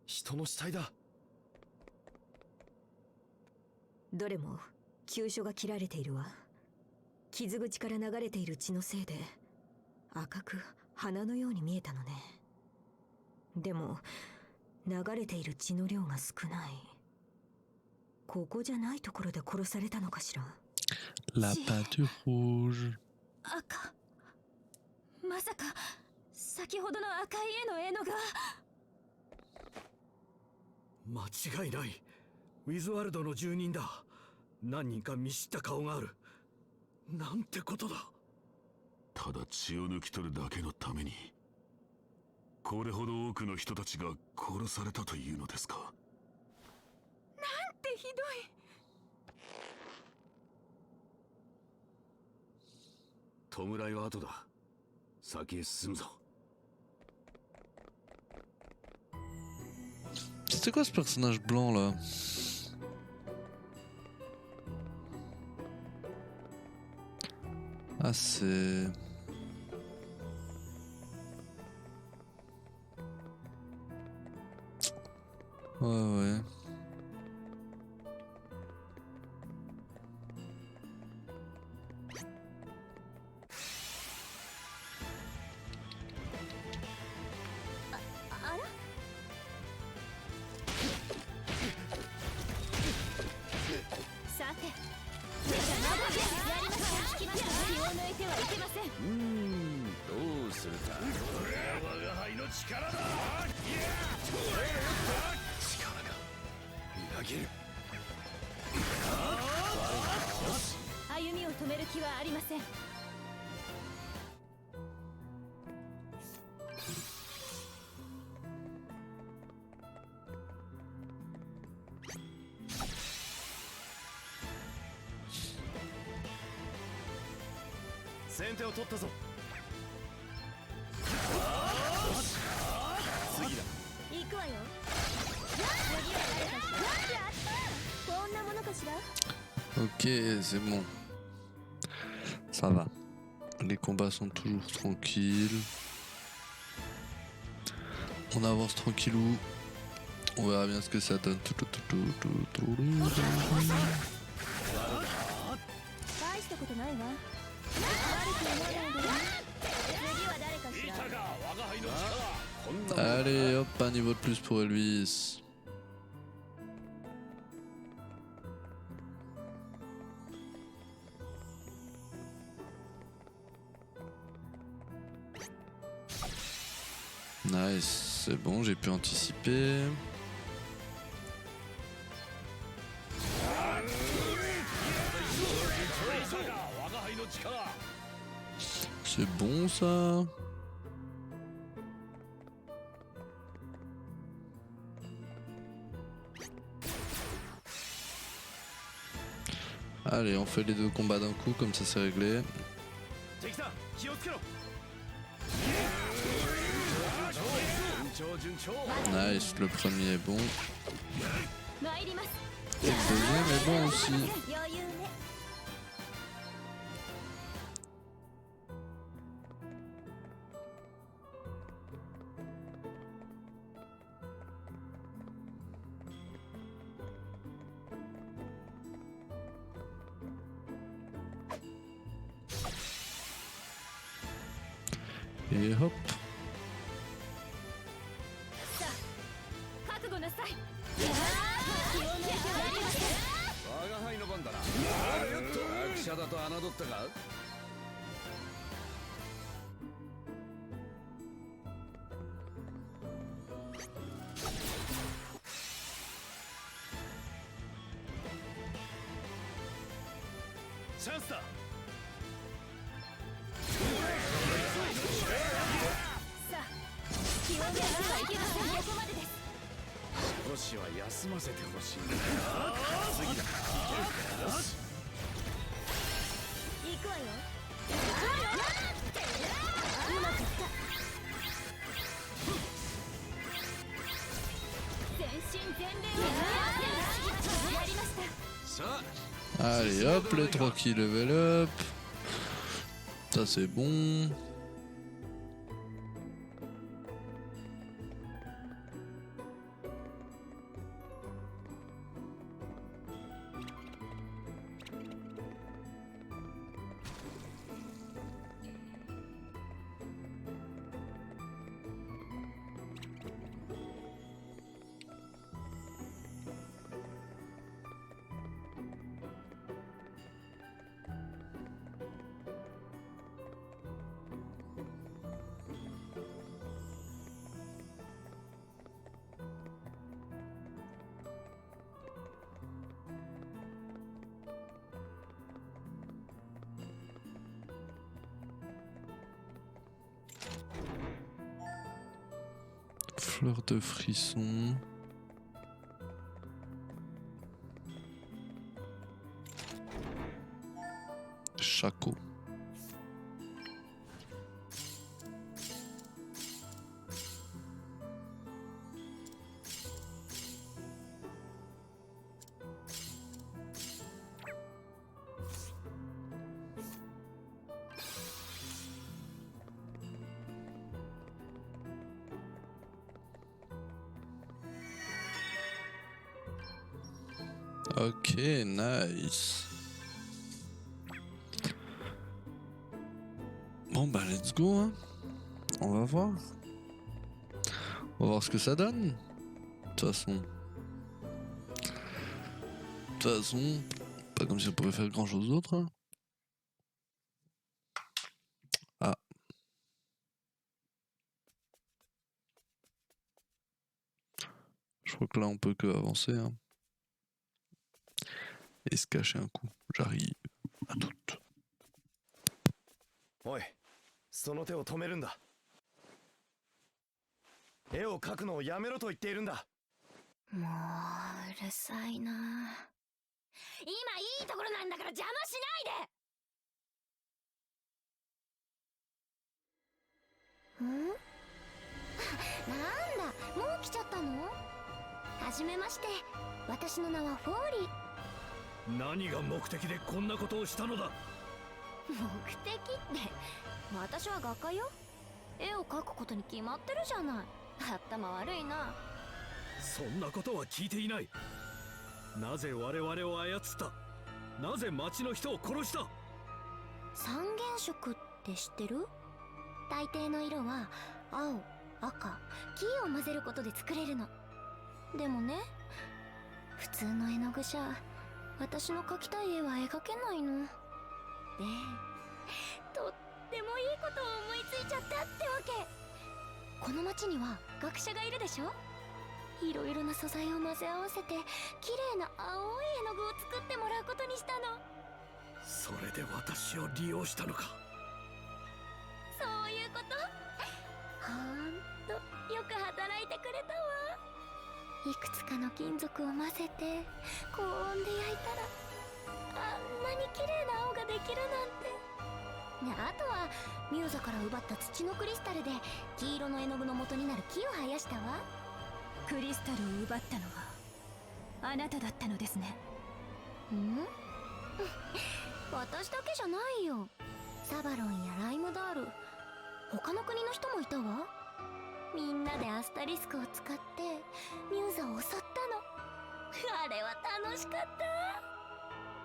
人の死体だ。どれも急所が切られているわ。傷口から流れている血のせいで赤く花のように見えたのね。でも流れている血の量が少ない。ここじゃないところで殺されたのかしら。 La peinture rouge. 赤。まさか先ほどの赤い絵の絵の具は。間違いない。ウィズワルドの住人だ。何人か見知った顔がある。なんてことだ。ただ血を抜き取るだけのためにこれほど多くの人たちが殺されたというのですか。なんてひどい。弔いは後だ。先へ進むぞ。C'était quoi ce personnage blanc là? Ah c'est... Ouais. あら。さて、やりましょう。気を抜いてはいけません。どうするか。これは我が輩の力だ。力がみなぎる。歩みを止める気はありません。先手を取ったぞ。次だ。行くわよ。次は誰かしら。やったー。こんなものかしら。 Ok, c'est bon. Ça va. Les combats sont toujours tranquilles. On avance tranquillou. On verra bien ce que ça donne. 大したことないわ。悪く思わないで。次は誰かしら。いたか我が輩の力。 Allez, hop, un niveau de plus pour Elvis. Nice, c'est bon, j'ai pu anticiper. C'est bon ça. Allez, on fait les deux combats d'un coup, comme ça c'est réglé. Nice, le premier est bon. Et le deuxième est bon aussi. Et hop. 覚悟なさい。我が輩の番だな。役者だと侮ったか。チャンスだ。さあ、気を抜いてはいけません。ここまでです。少しは休ませてほしいんだよ。次だ。よし。行くわよ。うまくいった。全身全霊をやりました。さあ。 Allez hop, les 3 qui level up. Ça c'est bon. Fleur de frisson. Chaco. Ok, nice. Bon bah let's go hein. On va voir. On va voir ce que ça donne. De toute façon, pas comme si on pouvait faire grand chose d'autre. Hein. Ah. Je crois que là on peut que avancer. Hein. Et se cacher un coup. J'arrive à toutes. おい、その手を止めるんだ。絵を描くのをやめろと言っているんだ。もううるさいな。今いいところなんだから邪魔しないで。ん？なんだ、もう来ちゃったの？はじめまして。私の名はフォーリー。 何が目的でこんなことをしたのだ。目的って私は画家よ。絵を描くことに決まってるじゃない。頭悪いな。そんなことは聞いていない。なぜ我々を操った？なぜ町の人を殺した？三原色って知ってる？大抵の色は青、赤、黄を混ぜることで作れるの。でもね、普通の絵の具じゃ私の描きたい絵は描けないの。で、とってもいいことを思いついちゃったってわけ。この町には学者がいるでしょ。いろいろな素材を混ぜ合わせて綺麗な青い絵の具を作ってもらうことにしたの。それで私を利用したのか。そういうこと。ほんとよく働いてくれたわ。いくつかの金属を混ぜて高温で焼いたらあんなに綺麗な青ができるなんて。あとはミューザから奪った土のクリスタルで黄色の絵の具の元になる木を生やしたわ。クリスタルを奪ったのはあなただったのですね。ん？私だけじゃないよ。サバロンやライムダール、他の国の人もいたわ。みんなでアスタリスクを使ってミューザを襲ったの。あれは楽しかった。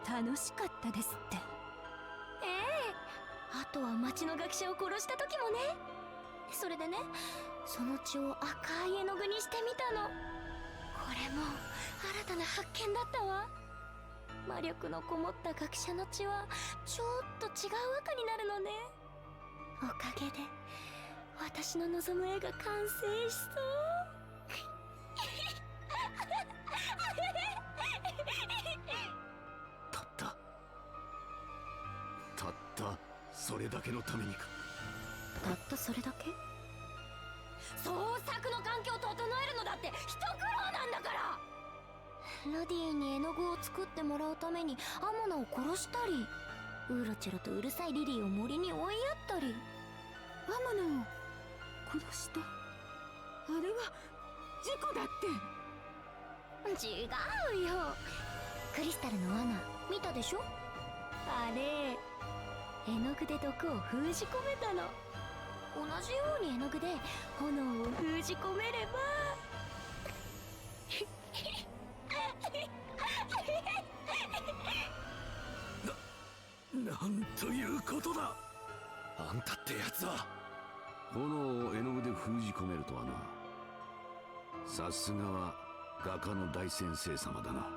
楽しかったですって。ええ。あとは町の学者を殺した時もね。それでね、その血を赤い絵の具にしてみたの。これも新たな発見だったわ。魔力のこもった学者の血はちょっと違う赤になるのね。おかげで私の望む絵が完成しそう。たったそれだけのためにか。たったそれだけ？創作の環境を整えるのだって一苦労なんだから。ラディに絵の具を作ってもらうためにアモナを殺したり、うろちょろとうるさいリリーを森に追いやったり。アモナを殺した？あれは事故だって。違うよ。クリスタルの罠見たでしょ。あれ絵の具で毒を封じ込めたの。同じように絵の具で炎を封じ込めればなんということだ。あんたってやつは。炎を絵の具で封じ込めるとはな。さすがは画家の大先生様だな。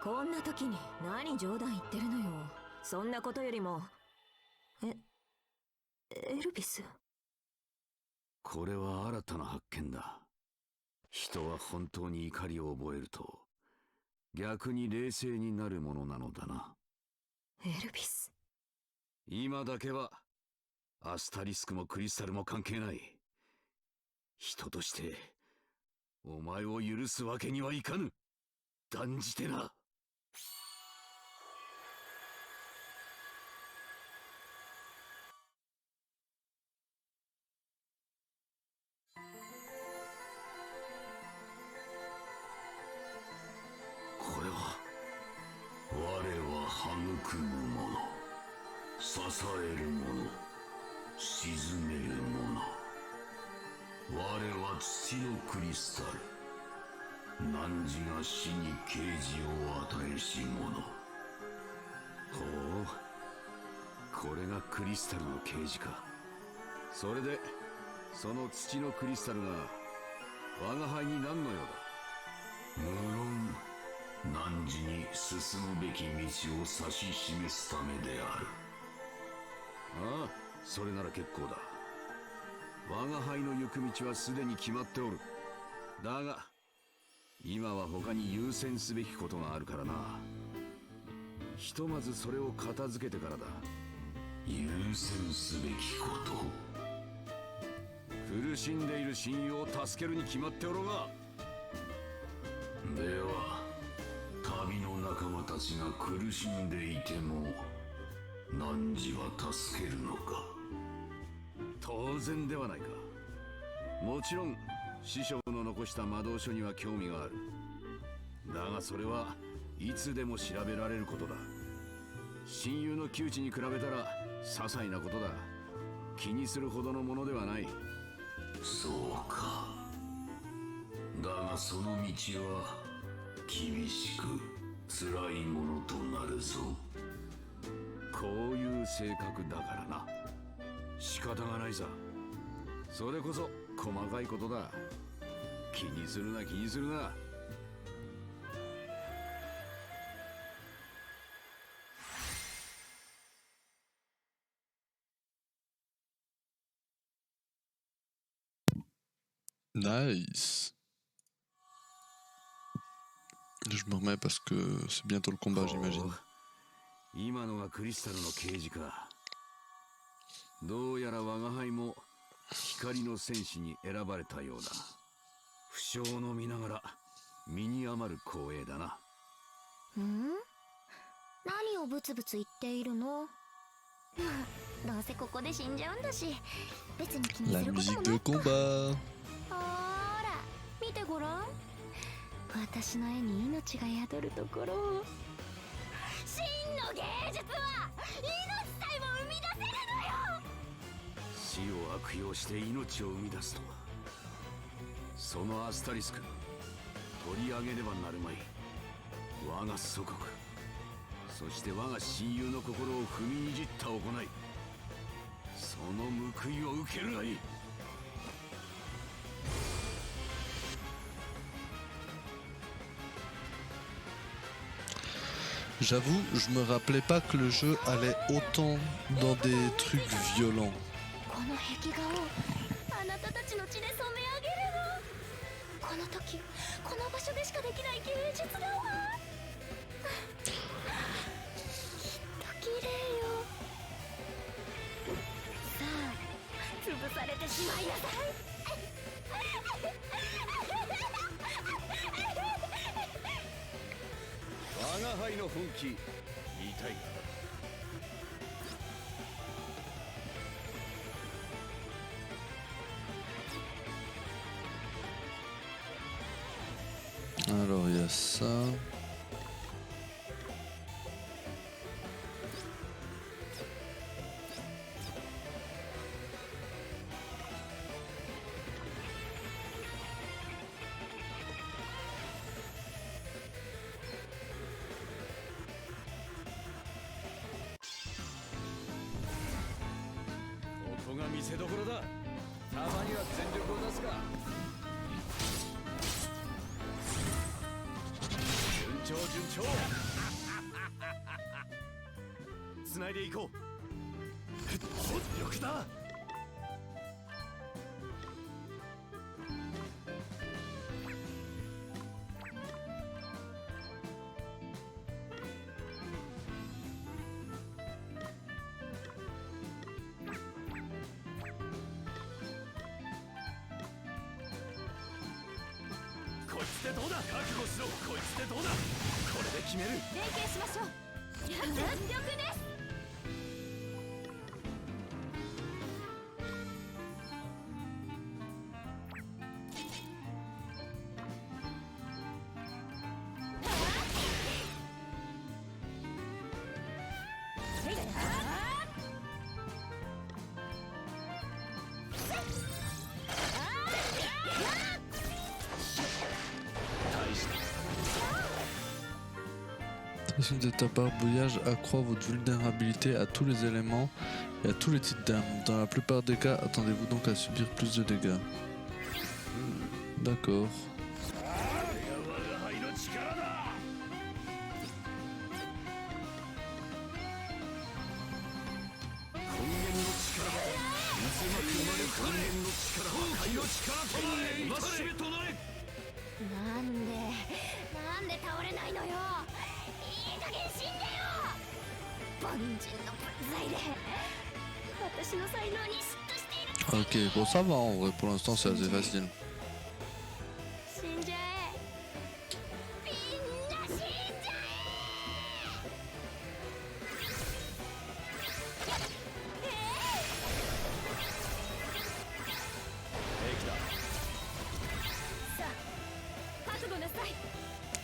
こんな時に何冗談言ってるのよ。そんなことよりも。エルビス。これは新たな発見だ。人は本当に怒りを覚えると逆に冷静になるものなのだな。エルビス。今だけはアスタリスクもクリスタルも関係ない。人としてお前を許すわけにはいかぬ。断じてな。これは我は育むもの、支えるもの、沈めるもの。我は土のクリスタル。汝が死に啓示を与えし者。ほう、これがクリスタルの啓示か。それでその土のクリスタルが我が輩に何の用だ。無論汝に進むべき道を指し示すためである。ああ、それなら結構だ。我が輩の行く道はすでに決まっておる。だが今は他に優先すべきことがあるからな。ひとまずそれを片付けてからだ。優先すべきこと。苦しんでいる親友を助けるに決まっておろうが。では旅の仲間たちが苦しんでいても汝は助けるのか。当然ではないか。もちろん師匠の残した魔導書には興味がある。だがそれはいつでも調べられることだ。親友の窮地に比べたら些細なことだ。気にするほどのものではない。そうか。だがその道は厳しく辛いものとなるぞ。こういう性格だからな。仕方がないさ。それこそ細かいことだ。気にするな、気にするな。Nice. Je me remets parce que c'est bientôt le combat, j'imagine. 今のがクリスタルの啓示か。どうやら我が輩も光の戦士に選ばれたようだ。負傷の身ながら身に余る光栄だな。何をブツブツ言っているの。まあどうせここで死んじゃうんだし、別に気に La することも musique な de い。combat. ほーら見てごらん。私の絵に命が宿るところを。真の芸術は命さえも生み出せるのよ。死を悪用して命を生み出すとは。そのアスタリスク取り上げねばなるまい。我が祖国、そして我が親友の心を踏みにじった行い、その報いを受けるがいい。J'avoue, je me rappelais pas que le jeu allait autant dans des trucs violents. この壁画をあなたたちの血で染め上げるの。この時この場所でしかできない芸術だわ。きっと綺麗よ。さあ潰されてしまいなさい。輩の本気言いたいか。Alors il y a ça.繋いでいこう。本力だ。こいつでどうだ。覚悟しろ。こいつでどうだ。これで決める。連携しましょう。全力です。Pression de ta barbouillage accroît votre vulnérabilité à tous les éléments et à tous les types d'armes. Dans la plupart des cas, attendez-vous donc à subir plus de dégâts. D'accord. Ok, bon ça va en vrai, pour l'instant c'est assez facile.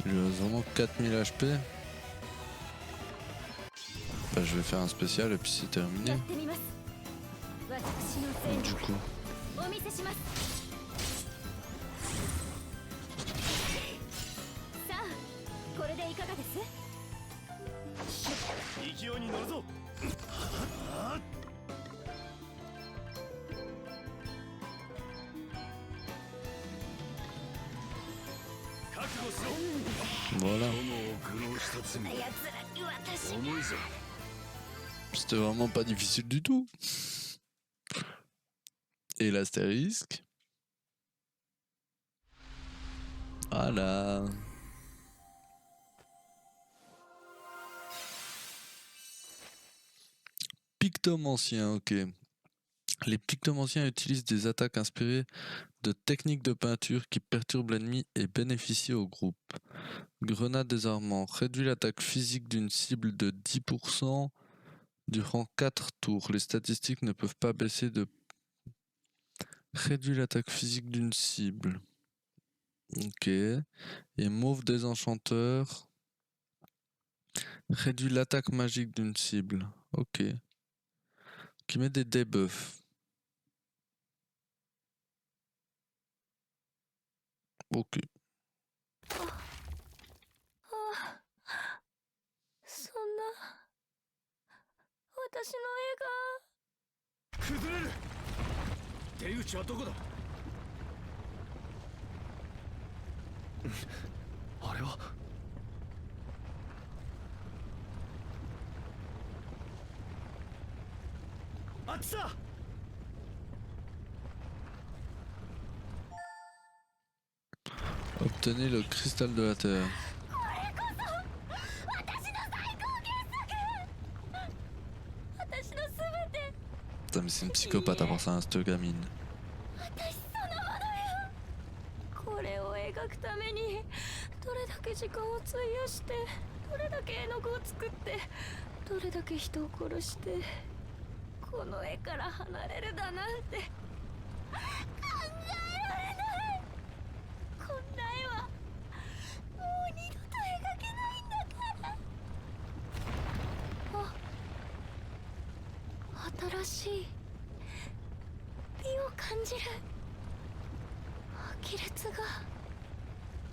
Il lui reste vraiment 4000 HP. Bah, je vais faire un spécial et puis c'est terminé. Du coup. Voilà. C'était vraiment pas difficile du tout. Et l'astérisque. Voilà. Pictomancien, ok. Les pictomanciens utilisent des attaques inspirées de techniques de peinture qui perturbent l'ennemi et bénéficient au groupe. Grenade désarmant. Réduit l'attaque physique d'une cible de 10% durant 4 tours. Les statistiques ne peuvent pas baisser de... Réduit l'attaque physique d'une cible. Ok. Et mauve désenchanteur. Réduit l'attaque magique d'une cible. Ok. Qui met des debuffs. Ok. Obtenez le cristal de la terre. Putain, mais c'est une psychopathe à part ça, hein, cette gamine. どれだけ絵の具を作ってどれだけ人を殺してこの絵から離れるだなんて考えられない。こんな絵はもう二度と描けないんだから。新しい美を感じる。亀裂が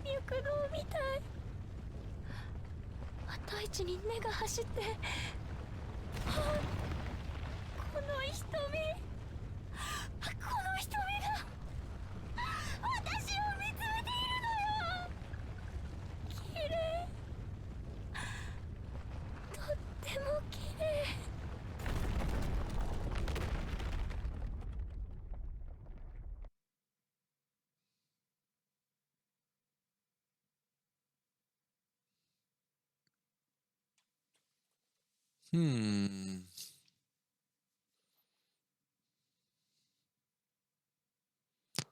脈動みたい。大地に根が走って、この瞳が私を見つめているのよ。綺麗、とっても綺麗。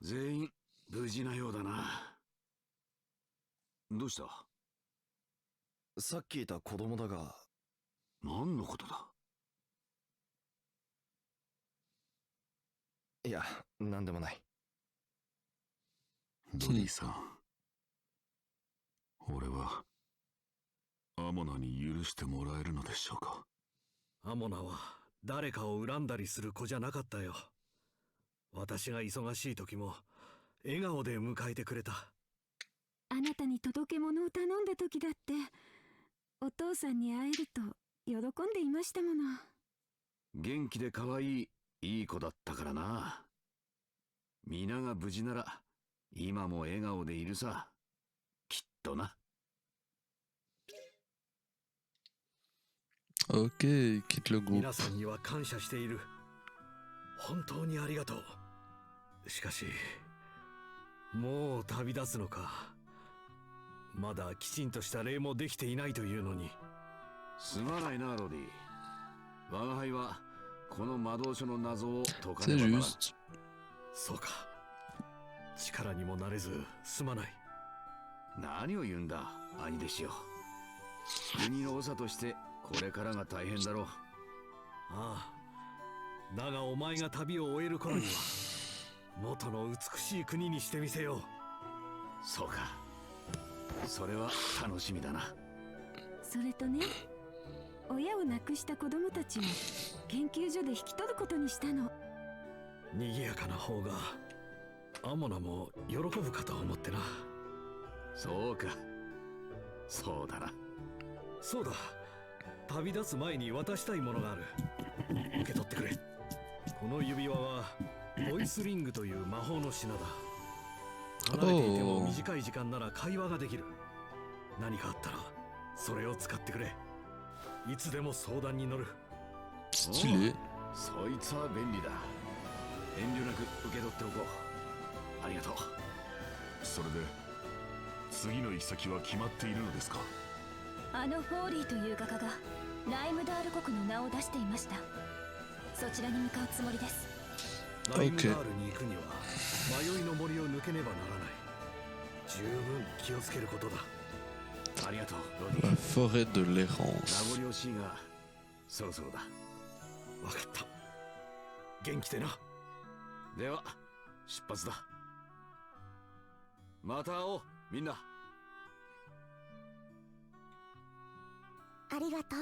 全員無事なようだな。どうした？さっきいた子供だが、何のことだ？いや、なんでもない。ドリーさん、俺はアモナに許してもらえるのでしょうか？アモナは誰かを恨んだりする子じゃなかったよ。私が忙しい時も笑顔で迎えてくれた。あなたに届け物を頼んだ時だってお父さんに会えると喜んでいましたもの。元気で可愛いいい子だったからな。皆が無事なら今も笑顔でいるさ、きっとな。Ok, quitte le groupe. 皆さんには感謝している。本当にありがとう。しかしもう旅立つのか。まだきちんとした礼もできていないというのに。すまないな、ロディ。我が輩はこの魔導書の謎を解かね C'est ばならん。 juste. そうか。力にもなれずすまない。何を言うんだ、兄弟子よ。国の長としてこれからが大変だろう。ああ。だがお前が旅を終える頃には元の美しい国にしてみせよう。そうか。それは楽しみだな。それとね、親を亡くした子供たちを研究所で引き取ることにしたの。賑やかな方がアモナも喜ぶかと思ってな。そうか。そうだな。そうだ。旅立つ前に渡したいものがある。受け取ってくれ。この指輪はボイスリングという魔法の品だ。離れていても短い時間なら会話ができる。何かあったらそれを使ってくれ。いつでも相談に乗る。 Stylé. そいつは便利だ。遠慮なく受け取っておこう。ありがとう。それで次の行き先は決まっているのですか？あのフォーリーという画家がライムダール国の名を出していました。そちらに向かうつもりです。ライムダールに行くには迷いの森を抜けねばならない。十分気をつけることだ。ありがとう、ロディ。 La forêt de 名 l'errance. 残惜しいがそろそろだ。わかった。元気でな。では出発だ。また会おう、みんな。ありがとう。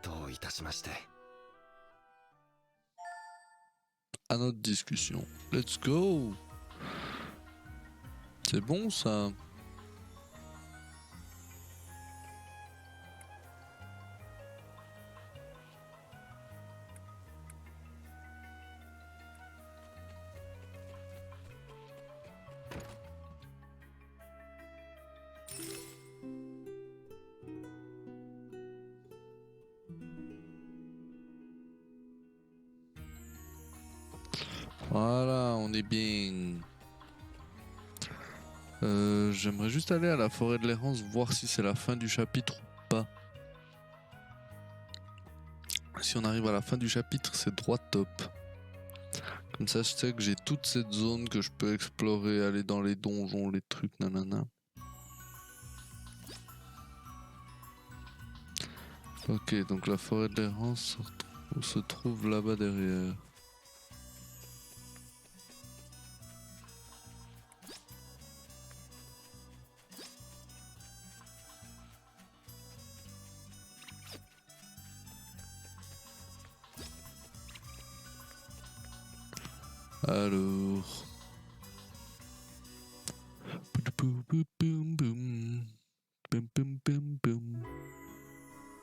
どういたしまして。À notre discussion. Let's go. C'est bon ça. Voilà, on est bien. J'aimerais juste aller à la forêt de l'errance, voir si c'est la fin du chapitre ou pas. Si on arrive à la fin du chapitre, c'est droit top. Comme ça, je sais que j'ai toute cette zone que je peux explorer, aller dans les donjons, les trucs, nanana. Ok, donc la forêt de l'errance se trouve là-bas derrière. Alors...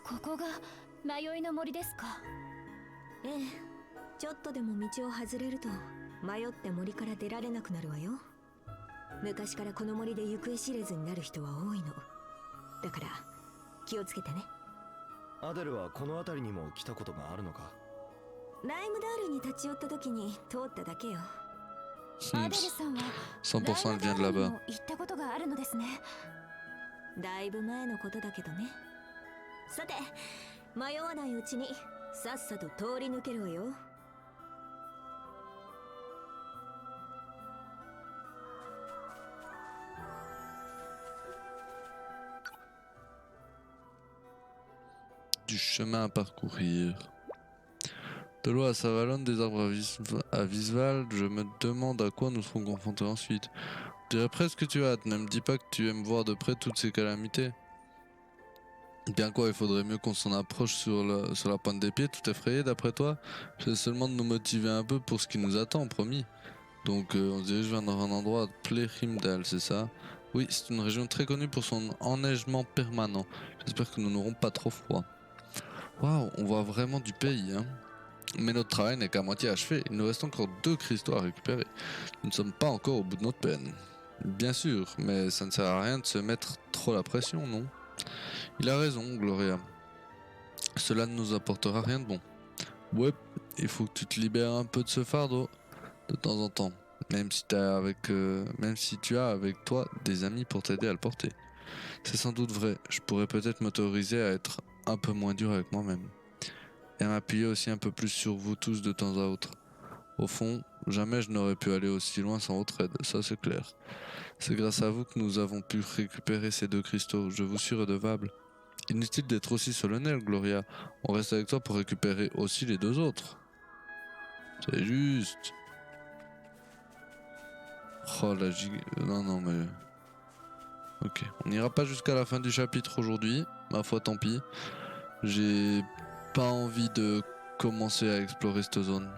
ここが迷いの森ですか？ええ、ちょっとでも道を外れると迷って森から出られなくなるわよ。昔からこの森で行方知れずになる人は多いの。だから気をつけてね。アデルはこの辺りにも来たことがあるのか？ライムダールに立ち寄った時に通っただけよ。アデルさんは 100% vient de là-bas. 行ったことがあるのですね。だいぶ前のことだけどね。さて、迷わないうちにさっさと通り抜けるわよ。Du chemin à parcourir. De l'eau à Savalon, des arbres à Visval, je me demande à quoi nous serons confrontés ensuite. Je dirais presque que tu as hâte, ne me dis pas que tu aimes voir de près toutes ces calamités. Bien quoi, il faudrait mieux qu'on s'en approche sur la pointe des pieds, tout effrayé d'après toi. J'essaie seulement de nous motiver un peu pour ce qui nous attend, promis. Donc on se dirige vers un endroit appelé Rimdal, c'est ça? Oui, c'est une région très connue pour son enneigement permanent. J'espère que nous n'aurons pas trop froid. Waouh, on voit vraiment du pays, hein. Mais notre travail n'est qu'à moitié achevé, il nous reste encore 2 cristaux à récupérer. Nous ne sommes pas encore au bout de notre peine. Bien sûr, mais ça ne sert à rien de se mettre trop la pression, non? Il a raison, Gloria. Cela ne nous apportera rien de bon. Ouais, il faut que tu te libères un peu de ce fardeau, de temps en temps. Même si tu as avec toi des amis pour t'aider à le porter. C'est sans doute vrai, je pourrais peut-être m'autoriser à être un peu moins dur avec moi-même. Et à m'appuyer aussi un peu plus sur vous tous de temps à autre. Au fond, jamais je n'aurais pu aller aussi loin sans votre aide, ça c'est clair. C'est grâce à vous que nous avons pu récupérer ces 2 cristaux, je vous suis redevable. Inutile d'être aussi solennel, Gloria. On reste avec toi pour récupérer aussi les 2 autres. C'est juste. Oh la non mais... Ok, on n'ira pas jusqu'à la fin du chapitre aujourd'hui. Ma foi, tant pis. J'ai pas envie de commencer à explorer cette zone.